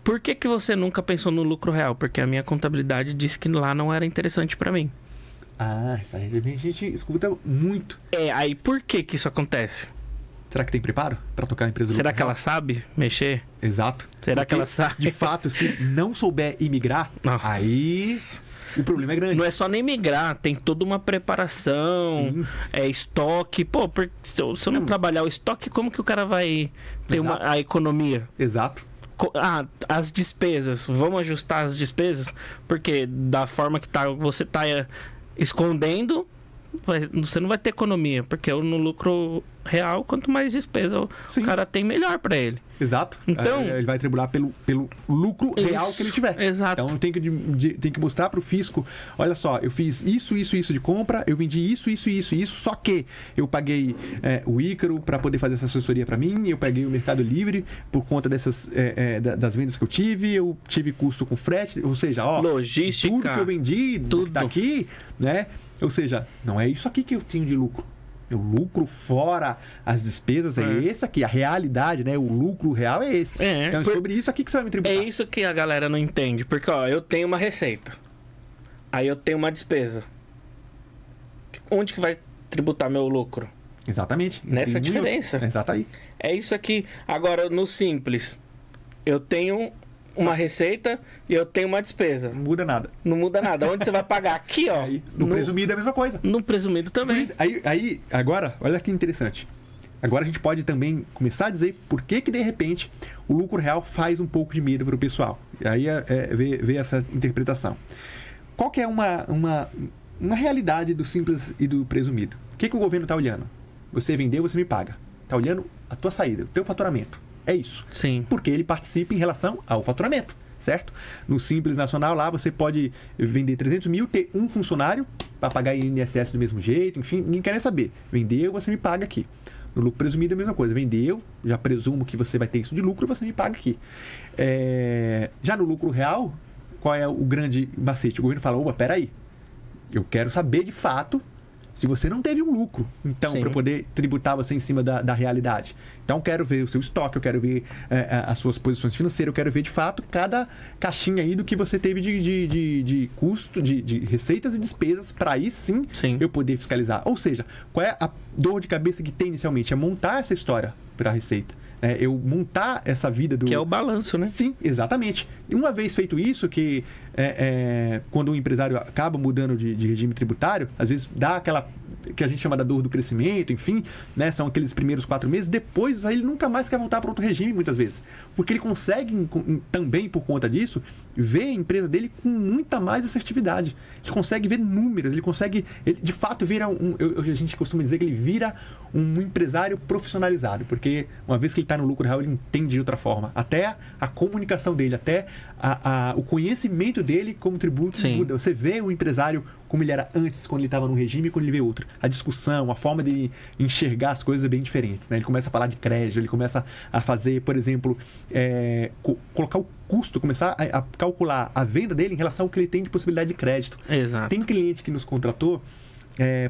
Speaker 1: Por que você nunca pensou no lucro real? Porque a minha contabilidade disse que lá não era interessante para mim.
Speaker 2: Isso aí a gente escuta muito.
Speaker 1: Aí por que isso acontece?
Speaker 2: Será que tem preparo para tocar a empresa do
Speaker 1: Será
Speaker 2: lucro
Speaker 1: que
Speaker 2: real?
Speaker 1: ela sabe mexer?
Speaker 2: Exato.
Speaker 1: Será que ela sabe?
Speaker 2: De fato, se não souber imigrar, aí o problema é grande.
Speaker 1: Não é só nem migrar, tem toda uma preparação, estoque. Pô, se eu não trabalhar o estoque, como que o cara vai ter a economia?
Speaker 2: Exato.
Speaker 1: As despesas, vamos ajustar as despesas, porque da forma que você está escondendo, você não vai ter economia, porque no lucro real, quanto mais despesa o cara tem, melhor para ele.
Speaker 2: Exato.
Speaker 1: Então,
Speaker 2: ele vai tributar pelo lucro real que ele tiver.
Speaker 1: Exato.
Speaker 2: Então tem que mostrar para o fisco, olha só, eu fiz isso de compra, eu vendi isso, só que eu paguei o Ícaro para poder fazer essa assessoria para mim, eu paguei o Mercado Livre por conta das vendas que eu tive custo com frete, ou seja,
Speaker 1: logística,
Speaker 2: tudo que eu vendi
Speaker 1: tudo
Speaker 2: daqui, né? Ou seja, não é isso aqui que eu tenho de lucro. O lucro fora as despesas é esse aqui. A realidade, né? O lucro real é esse. Então é sobre isso aqui que você vai me tributar.
Speaker 1: É isso que a galera não entende. Porque, eu tenho uma receita. Aí eu tenho uma despesa. Onde que vai tributar meu lucro?
Speaker 2: Exatamente.
Speaker 1: Nessa diferença.
Speaker 2: Exato aí.
Speaker 1: É isso aqui. Agora, no simples, eu tenho uma receita e eu tenho uma despesa.
Speaker 2: Não muda nada.
Speaker 1: Não muda nada. Onde você vai pagar? Aqui, ó.
Speaker 2: No presumido é a mesma coisa.
Speaker 1: No presumido também.
Speaker 2: Aí, agora, olha que interessante. Agora a gente pode também começar a dizer por que de repente o lucro real faz um pouco de medo para o pessoal. E aí ver essa interpretação. Qual que é uma realidade do simples e do presumido? O que o governo está olhando? Você vendeu, você me paga. Está olhando a tua saída, o teu faturamento. É isso.
Speaker 1: Sim.
Speaker 2: Porque ele participa em relação ao faturamento, certo? No Simples Nacional lá você pode vender 300 mil, ter um funcionário para pagar INSS do mesmo jeito, enfim, ninguém quer nem saber. Vendeu, você me paga aqui. No lucro presumido é a mesma coisa. Vendeu, já presumo que você vai ter isso de lucro, você me paga aqui. Já no lucro real, qual é o grande macete? O governo fala, opa, peraí, eu quero saber de fato se você não teve um lucro, então, para poder tributar você em cima da realidade. Então, quero ver o seu estoque, eu quero ver as suas posições financeiras, eu quero ver, de fato, cada caixinha aí do que você teve de custo, de receitas e despesas, para aí sim eu poder fiscalizar. Ou seja, qual é a dor de cabeça que tem inicialmente? É montar essa história para a Receita. Eu montar essa vida do...
Speaker 1: Que é o balanço, né?
Speaker 2: Sim, exatamente. E uma vez feito isso, que quando o empresário acaba mudando de regime tributário, às vezes dá aquela que a gente chama da dor do crescimento, enfim, né? São aqueles primeiros 4 meses, depois aí ele nunca mais quer voltar para outro regime, muitas vezes. Porque ele consegue, também por conta disso, ver a empresa dele com muita mais assertividade. Ele consegue ver números, ele de fato vira a gente costuma dizer que ele vira um empresário profissionalizado, porque uma vez que ele está no lucro real, ele entende de outra forma. Até a comunicação dele, até o conhecimento dele como tributo muda. Você vê o empresário como ele era antes, quando ele estava num regime, e quando ele vê outro. A discussão, a forma de enxergar as coisas é bem diferentes, né? Ele começa a falar de crédito, ele começa a fazer, por exemplo, colocar o custo, começar a calcular a venda dele em relação ao que ele tem de possibilidade de crédito.
Speaker 1: Exato.
Speaker 2: Tem cliente que nos contratou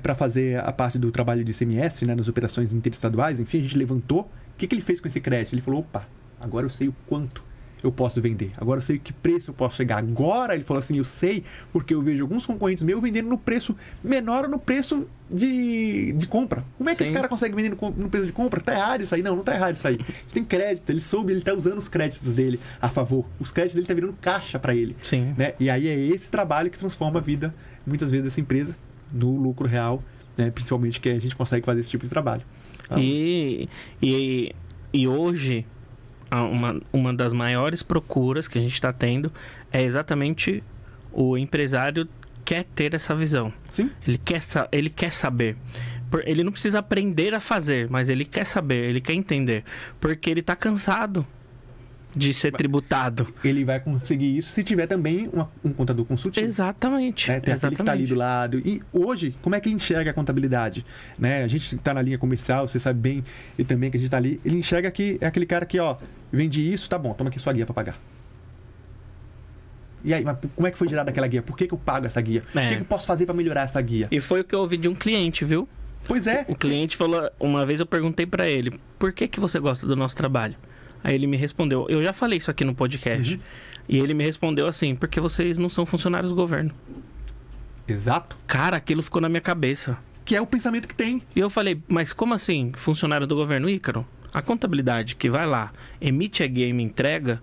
Speaker 2: para fazer a parte do trabalho de ICMS, né, nas operações interestaduais, enfim, a gente levantou. O que ele fez com esse crédito? Ele falou, opa, agora eu sei o quanto eu posso vender. Agora eu sei que preço eu posso chegar. Agora ele falou assim, eu sei porque eu vejo alguns concorrentes meus vendendo no preço menor ou no preço de compra. Como é que esse cara consegue vender no preço de compra? Tá errado isso aí. Não tá errado isso aí. Tem crédito, ele tá usando os créditos dele a favor. Os créditos dele tá virando caixa para ele.
Speaker 1: Sim.
Speaker 2: Né? E aí é esse trabalho que transforma a vida, muitas vezes, dessa empresa no lucro real, né? Principalmente que a gente consegue fazer esse tipo de trabalho. Tá?
Speaker 1: E hoje, uma das maiores procuras que a gente está tendo é exatamente o empresário quer ter essa visão.
Speaker 2: Sim.
Speaker 1: Ele quer saber. Ele não precisa aprender a fazer, mas ele quer saber, ele quer entender. Porque ele está cansado de ser tributado.
Speaker 2: Ele vai conseguir isso se tiver também um contador consultivo.
Speaker 1: Exatamente.
Speaker 2: Né? Tem aquele que está ali do lado. E hoje, como é que ele enxerga a contabilidade? Né? A gente está na linha comercial, você sabe bem, e também que a gente está ali. Ele enxerga que é aquele cara que, ó, vende isso, tá bom, toma aqui sua guia para pagar. E aí, mas como é que foi gerada aquela guia? Por que eu pago essa guia? O que eu posso fazer para melhorar essa guia?
Speaker 1: E foi o que eu ouvi de um cliente, viu?
Speaker 2: Pois é.
Speaker 1: O cliente falou, uma vez eu perguntei para ele, por que você gosta do nosso trabalho? Aí ele me respondeu, eu já falei isso aqui no podcast. Uhum. E ele me respondeu assim, porque vocês não são funcionários do governo.
Speaker 2: Exato.
Speaker 1: Cara, aquilo ficou na minha cabeça.
Speaker 2: Que é o pensamento que tem.
Speaker 1: E eu falei, mas como assim, funcionário do governo? Ícaro, a contabilidade que vai lá, emite a guia e me entrega,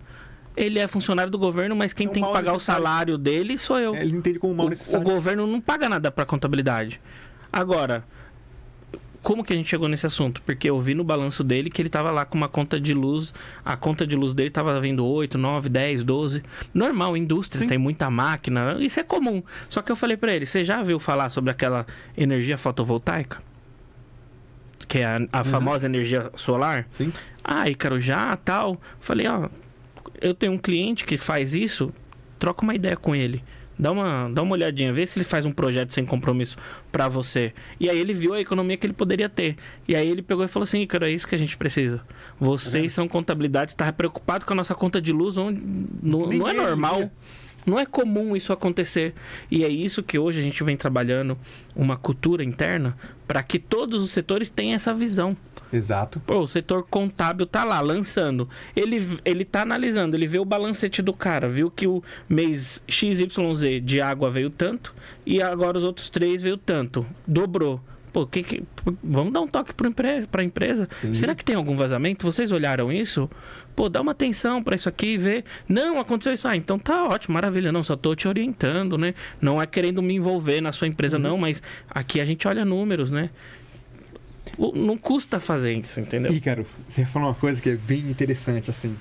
Speaker 1: ele é funcionário do governo, mas quem tem que pagar necessário. O salário dele sou eu.
Speaker 2: Eles entendem como mal necessário.
Speaker 1: O governo não paga nada para contabilidade. Agora, como que a gente chegou nesse assunto? Porque eu vi no balanço dele que ele estava lá com uma conta de luz. A conta de luz dele estava vindo 8, 9, 10, 12. Normal, indústria, Sim. Tem muita máquina. Isso é comum. Só que eu falei para ele, você já viu falar sobre aquela energia fotovoltaica? Que é a famosa energia solar?
Speaker 2: Sim.
Speaker 1: Ah, Ícaro, já, tal. Falei, ó, eu tenho um cliente que faz isso, troca uma ideia com ele. Dá uma olhadinha, vê se ele faz um projeto sem compromisso pra você. E aí ele viu a economia que ele poderia ter. E aí ele pegou e falou assim, Ícaro, é isso que a gente precisa. Vocês são contabilidade, está preocupado com a nossa conta de luz, onde não é normal. Não é comum isso acontecer. E é isso que hoje a gente vem trabalhando, uma cultura interna, para que todos os setores tenham essa visão.
Speaker 2: Exato.
Speaker 1: Pô, o setor contábil tá lá, lançando. Ele tá analisando, ele vê o balancete do cara, viu que o mês XYZ de água veio tanto, e agora os outros 3 veio tanto. Dobrou. Pô, vamos dar um toque para a empresa? Sim. Será que tem algum vazamento? Vocês olharam isso? Pô, dá uma atenção para isso aqui e vê. Não, aconteceu isso. Ah, então tá ótimo, maravilha. Não, só tô te orientando, né? Não é querendo me envolver na sua empresa, não, mas aqui a gente olha números, né? Não custa fazer isso, entendeu?
Speaker 2: Ícaro, você falou uma coisa que é bem interessante, assim.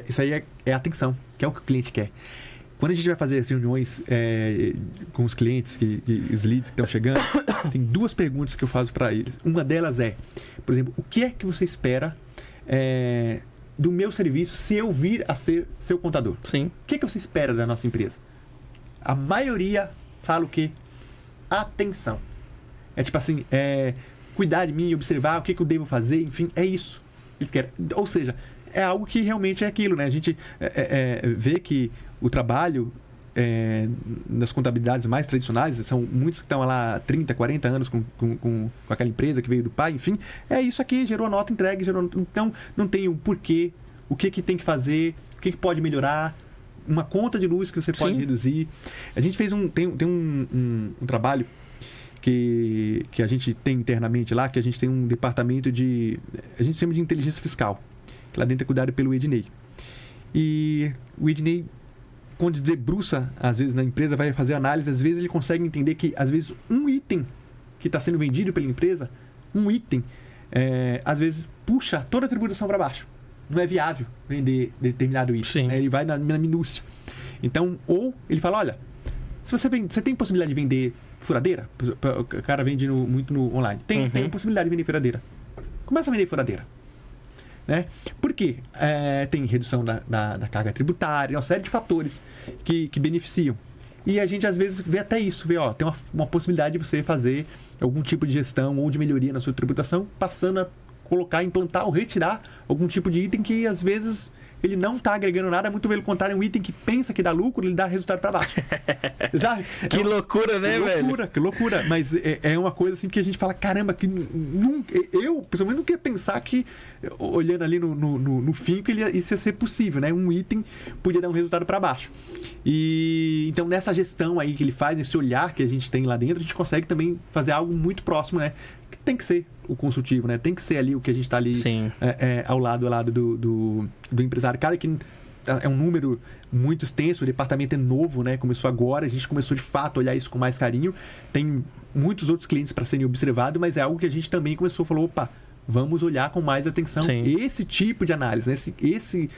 Speaker 2: Isso aí é atenção, que é o que o cliente quer. Quando a gente vai fazer as reuniões com os clientes, os leads que estão chegando, tem 2 perguntas que eu faço para eles. Uma delas é, por exemplo, o que é que você espera do meu serviço se eu vir a ser seu contador?
Speaker 1: Sim.
Speaker 2: O que é que você espera da nossa empresa? A maioria fala o quê? Atenção. É tipo assim, cuidar de mim, observar o que eu devo fazer, enfim, é isso. Eles querem. Ou seja, é algo que realmente é aquilo, né? A gente vê que o trabalho nas contabilidades mais tradicionais, são muitos que estão lá há 30, 40 anos com aquela empresa que veio do pai, enfim, é isso aqui, gerou a nota, entregue, então não tem o porquê, o que tem que fazer, o que pode melhorar, uma conta de luz que você pode reduzir. A gente fez tem um trabalho que a gente tem internamente lá, que a gente tem um departamento a gente chama de inteligência fiscal, que lá dentro é cuidado pelo Ednei. E o Ednei, quando debruça, às vezes, na empresa, vai fazer análise, às vezes ele consegue entender que, às vezes, um item que está sendo vendido pela empresa, às vezes, puxa toda a tributação para baixo. Não é viável vender determinado item. Ele vai na minúcia. Então, ou ele fala, olha, se você tem possibilidade de vender furadeira, o cara vende muito no online, tem possibilidade de vender furadeira. Começa a vender furadeira. Né? Por quê? Tem redução da carga tributária, uma série de fatores que beneficiam. E a gente às vezes vê até isso, tem uma possibilidade de você fazer algum tipo de gestão ou de melhoria na sua tributação, passando a colocar, implantar ou retirar algum tipo de item que às vezes ele não está agregando nada, muito pelo contrário, é um item que pensa que dá lucro, ele dá resultado para baixo. Sabe?
Speaker 1: Que loucura, né, velho?
Speaker 2: Que loucura. Mas é uma coisa assim que a gente fala, caramba, que eu pessoalmente não queria pensar que olhando ali no fim que isso ia ser possível, né? Um item podia dar um resultado para baixo. E então nessa gestão aí que ele faz, nesse olhar que a gente tem lá dentro, a gente consegue também fazer algo muito próximo, né? Que tem que ser o consultivo, né? Tem que ser ali o que a gente está ali ao lado do empresário. Cara, que é um número muito extenso, o departamento é novo, né? Começou agora, a gente começou de fato a olhar isso com mais carinho. Tem muitos outros clientes para serem observados, mas é algo que a gente também falou, opa, vamos olhar com mais atenção esse tipo de análise, né? Esse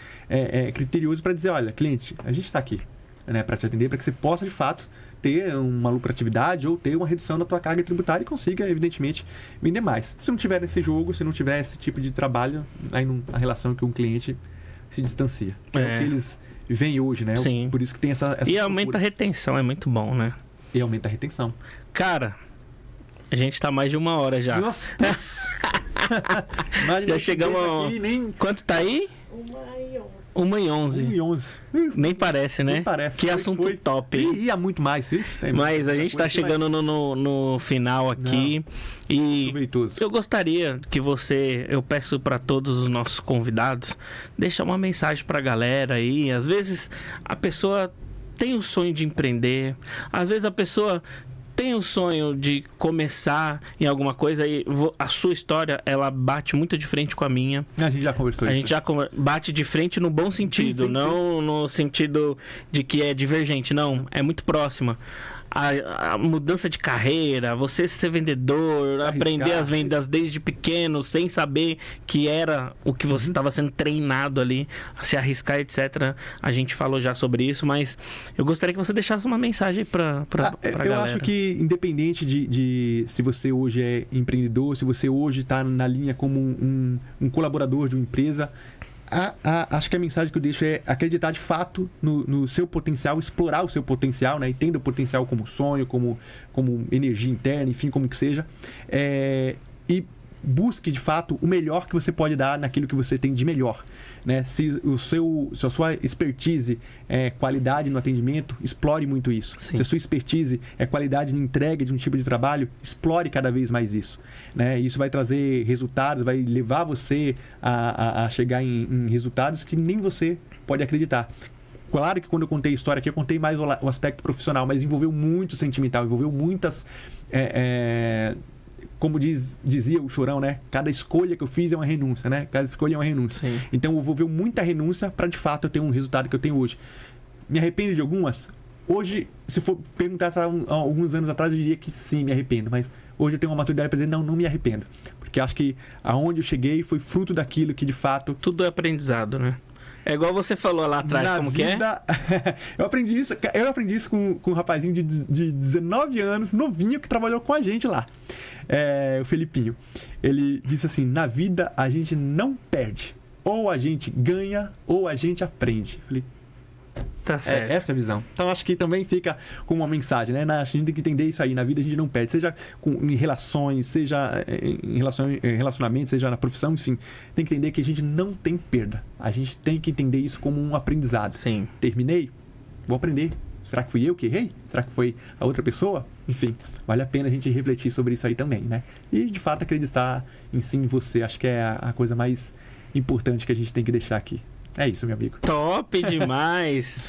Speaker 2: criterioso para dizer, olha, cliente, a gente está aqui, né, para te atender, para que você possa de fato ter uma lucratividade ou ter uma redução da tua carga tributária e consiga, evidentemente, vender mais. Se não tiver esse jogo, se não tiver esse tipo de trabalho, aí a relação com o cliente se distancia. Que é o que eles veem hoje, né?
Speaker 1: Sim.
Speaker 2: Por isso que tem essa
Speaker 1: e aumenta a retenção, é muito bom, né?
Speaker 2: E aumenta a retenção.
Speaker 1: Cara, a gente tá mais de 1 hora já.
Speaker 2: Nossa,
Speaker 1: já chegamos
Speaker 2: aqui, nem...
Speaker 1: Quanto tá aí? 1h11.
Speaker 2: 1h11.
Speaker 1: Nem parece, né?
Speaker 2: Nem parece.
Speaker 1: Que assunto top.
Speaker 2: E há muito mais.
Speaker 1: Mas a gente tá chegando no final aqui. Não. E
Speaker 2: proveitoso.
Speaker 1: Eu gostaria que eu peço para todos os nossos convidados, deixar uma mensagem pra galera aí. Às vezes a pessoa tem o sonho de empreender. Às vezes a pessoa tem o sonho de começar em alguma coisa e a sua história, ela bate muito de frente com a minha.
Speaker 2: A gente já conversou
Speaker 1: isso. A gente já bate de frente no bom sentido, sim. No sentido de que é divergente, não, é muito próxima. A mudança de carreira, você ser vendedor, aprender as vendas desde pequeno, sem saber que era o que você estava sendo treinado ali, a se arriscar, etc. A gente falou já sobre isso, mas eu gostaria que você deixasse uma mensagem para galera.
Speaker 2: Eu acho que, independente de se você hoje é empreendedor, se você hoje está na linha como um colaborador de uma empresa, acho que a mensagem que eu deixo é acreditar de fato no seu potencial, explorar o seu potencial, né? Entenda o potencial como sonho, como energia interna, enfim, como que seja. E busque de fato o melhor que você pode dar naquilo que você tem de melhor, né? Se a sua expertise é qualidade no atendimento, explore muito isso.
Speaker 1: Sim.
Speaker 2: Se a sua expertise é qualidade na entrega de um tipo de trabalho, explore cada vez mais isso, né? Isso vai trazer resultados, vai levar você a chegar em resultados que nem você pode acreditar. Claro que quando eu contei a história aqui, eu contei mais o aspecto profissional, mas envolveu muito sentimental, envolveu muitas... como dizia o Chorão, né? Cada escolha que eu fiz é uma renúncia, né? Cada escolha é uma renúncia.
Speaker 1: Sim.
Speaker 2: Então, envolveu muita renúncia para, de fato, eu ter um resultado que eu tenho hoje. Me arrependo de algumas? Hoje, se for perguntar há alguns anos atrás, eu diria que sim, me arrependo. Mas hoje eu tenho uma maturidade para dizer, não me arrependo. Porque acho que aonde eu cheguei foi fruto daquilo que, de fato...
Speaker 1: Tudo é aprendizado, né? É igual você falou lá atrás, como vida,
Speaker 2: que é? Eu aprendi isso com um rapazinho de 19 anos, novinho, que trabalhou com a gente lá. O Felipinho. Ele disse assim, na vida a gente não perde. Ou a gente ganha, ou a gente aprende. Eu falei,
Speaker 1: tá certo.
Speaker 2: Essa é a visão. Então acho que também fica com uma mensagem, né? A gente tem que entender isso aí. Na vida a gente não perde. Seja em relações, seja em relacionamento, seja na profissão, enfim. Tem que entender que a gente não tem perda. A gente tem que entender isso como um aprendizado.
Speaker 1: Sim.
Speaker 2: Terminei? Vou aprender. Será que fui eu que errei? Será que foi a outra pessoa? Enfim, vale a pena a gente refletir sobre isso aí também, né? E de fato acreditar em si, em você. Acho que é a coisa mais importante que a gente tem que deixar aqui. É isso, meu amigo.
Speaker 1: Top demais!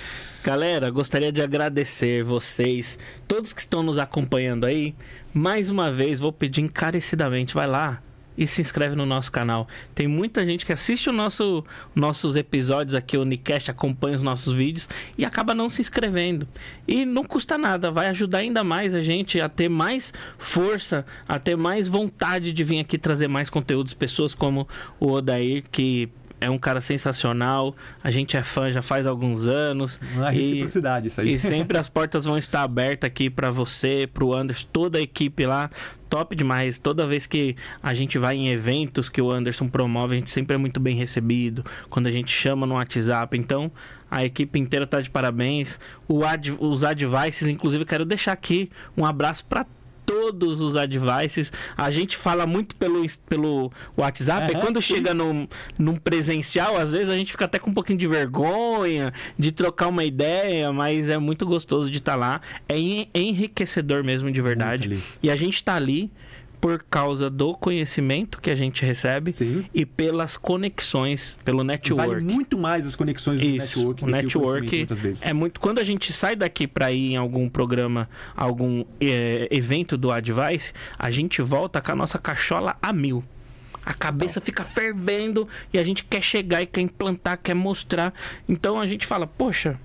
Speaker 1: Galera, gostaria de agradecer vocês, todos que estão nos acompanhando aí. Mais uma vez, vou pedir encarecidamente, vai lá e se inscreve no nosso canal. Tem muita gente que assiste nossos episódios aqui, o Unicast, acompanha os nossos vídeos e acaba não se inscrevendo. E não custa nada, vai ajudar ainda mais a gente a ter mais força, a ter mais vontade de vir aqui trazer mais conteúdos. Pessoas como o Odair, que é um cara sensacional, a gente é fã já faz alguns anos.
Speaker 2: Uma reciprocidade isso aí.
Speaker 1: E sempre as portas vão estar abertas aqui para você, pro Anderson, toda a equipe lá, top demais. Toda vez que a gente vai em eventos que o Anderson promove, a gente sempre é muito bem recebido, quando a gente chama no WhatsApp. Então, a equipe inteira tá de parabéns. Os advices, inclusive, quero deixar aqui um abraço para todos os advices. A gente fala muito pelo WhatsApp, e quando chega num presencial, às vezes a gente fica até com um pouquinho de vergonha de trocar uma ideia, mas é muito gostoso de estar lá. É enriquecedor mesmo, de verdade. E a gente tá ali por causa do conhecimento que a gente recebe
Speaker 2: Sim.
Speaker 1: e pelas conexões, pelo network.
Speaker 2: Vale muito mais as conexões do
Speaker 1: Isso,
Speaker 2: network
Speaker 1: o
Speaker 2: do que o
Speaker 1: network
Speaker 2: conhecimento, muitas vezes.
Speaker 1: é muito. Quando a gente sai daqui para ir em algum programa, algum evento do Advice, a gente volta com a nossa cachola a 1000. A cabeça fica fervendo e a gente quer chegar e quer implantar, quer mostrar. Então a gente fala, poxa,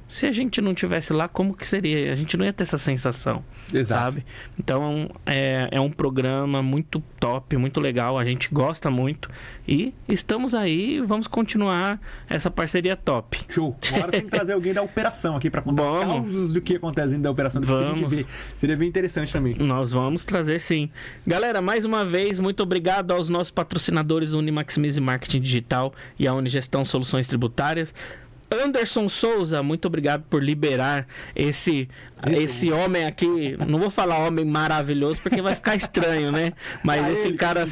Speaker 1: se a gente não tivesse lá, como que seria? A gente não ia ter essa sensação,
Speaker 2: Exato.
Speaker 1: sabe? Então é um programa muito top, muito legal. A gente gosta muito e estamos aí. Vamos continuar essa parceria top.
Speaker 2: Show. Agora tem que trazer alguém da operação aqui para contar
Speaker 1: Vamos.
Speaker 2: causos do que acontece dentro da operação, do que a gente
Speaker 1: Vamos.
Speaker 2: vê. Seria bem interessante também.
Speaker 1: Nós vamos trazer sim. Galera, mais uma vez, muito obrigado aos nossos patrocinadores Unimaximize Marketing Digital e a Unigestão Soluções Tributárias. Anderson Souza, muito obrigado por liberar esse homem aqui. Não vou falar homem maravilhoso porque vai ficar estranho, né? Mas
Speaker 2: Lá
Speaker 1: esse
Speaker 2: ele.
Speaker 1: cara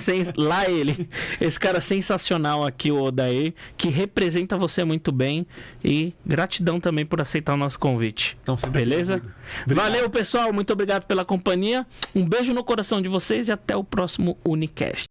Speaker 1: esse cara sensacional aqui, o Odair, que representa você muito bem, e gratidão também por aceitar o nosso convite.
Speaker 2: Então, sempre
Speaker 1: Beleza?
Speaker 2: comigo. Obrigado.
Speaker 1: Valeu, pessoal, muito obrigado pela companhia. Um beijo no coração de vocês e até o próximo Unicast.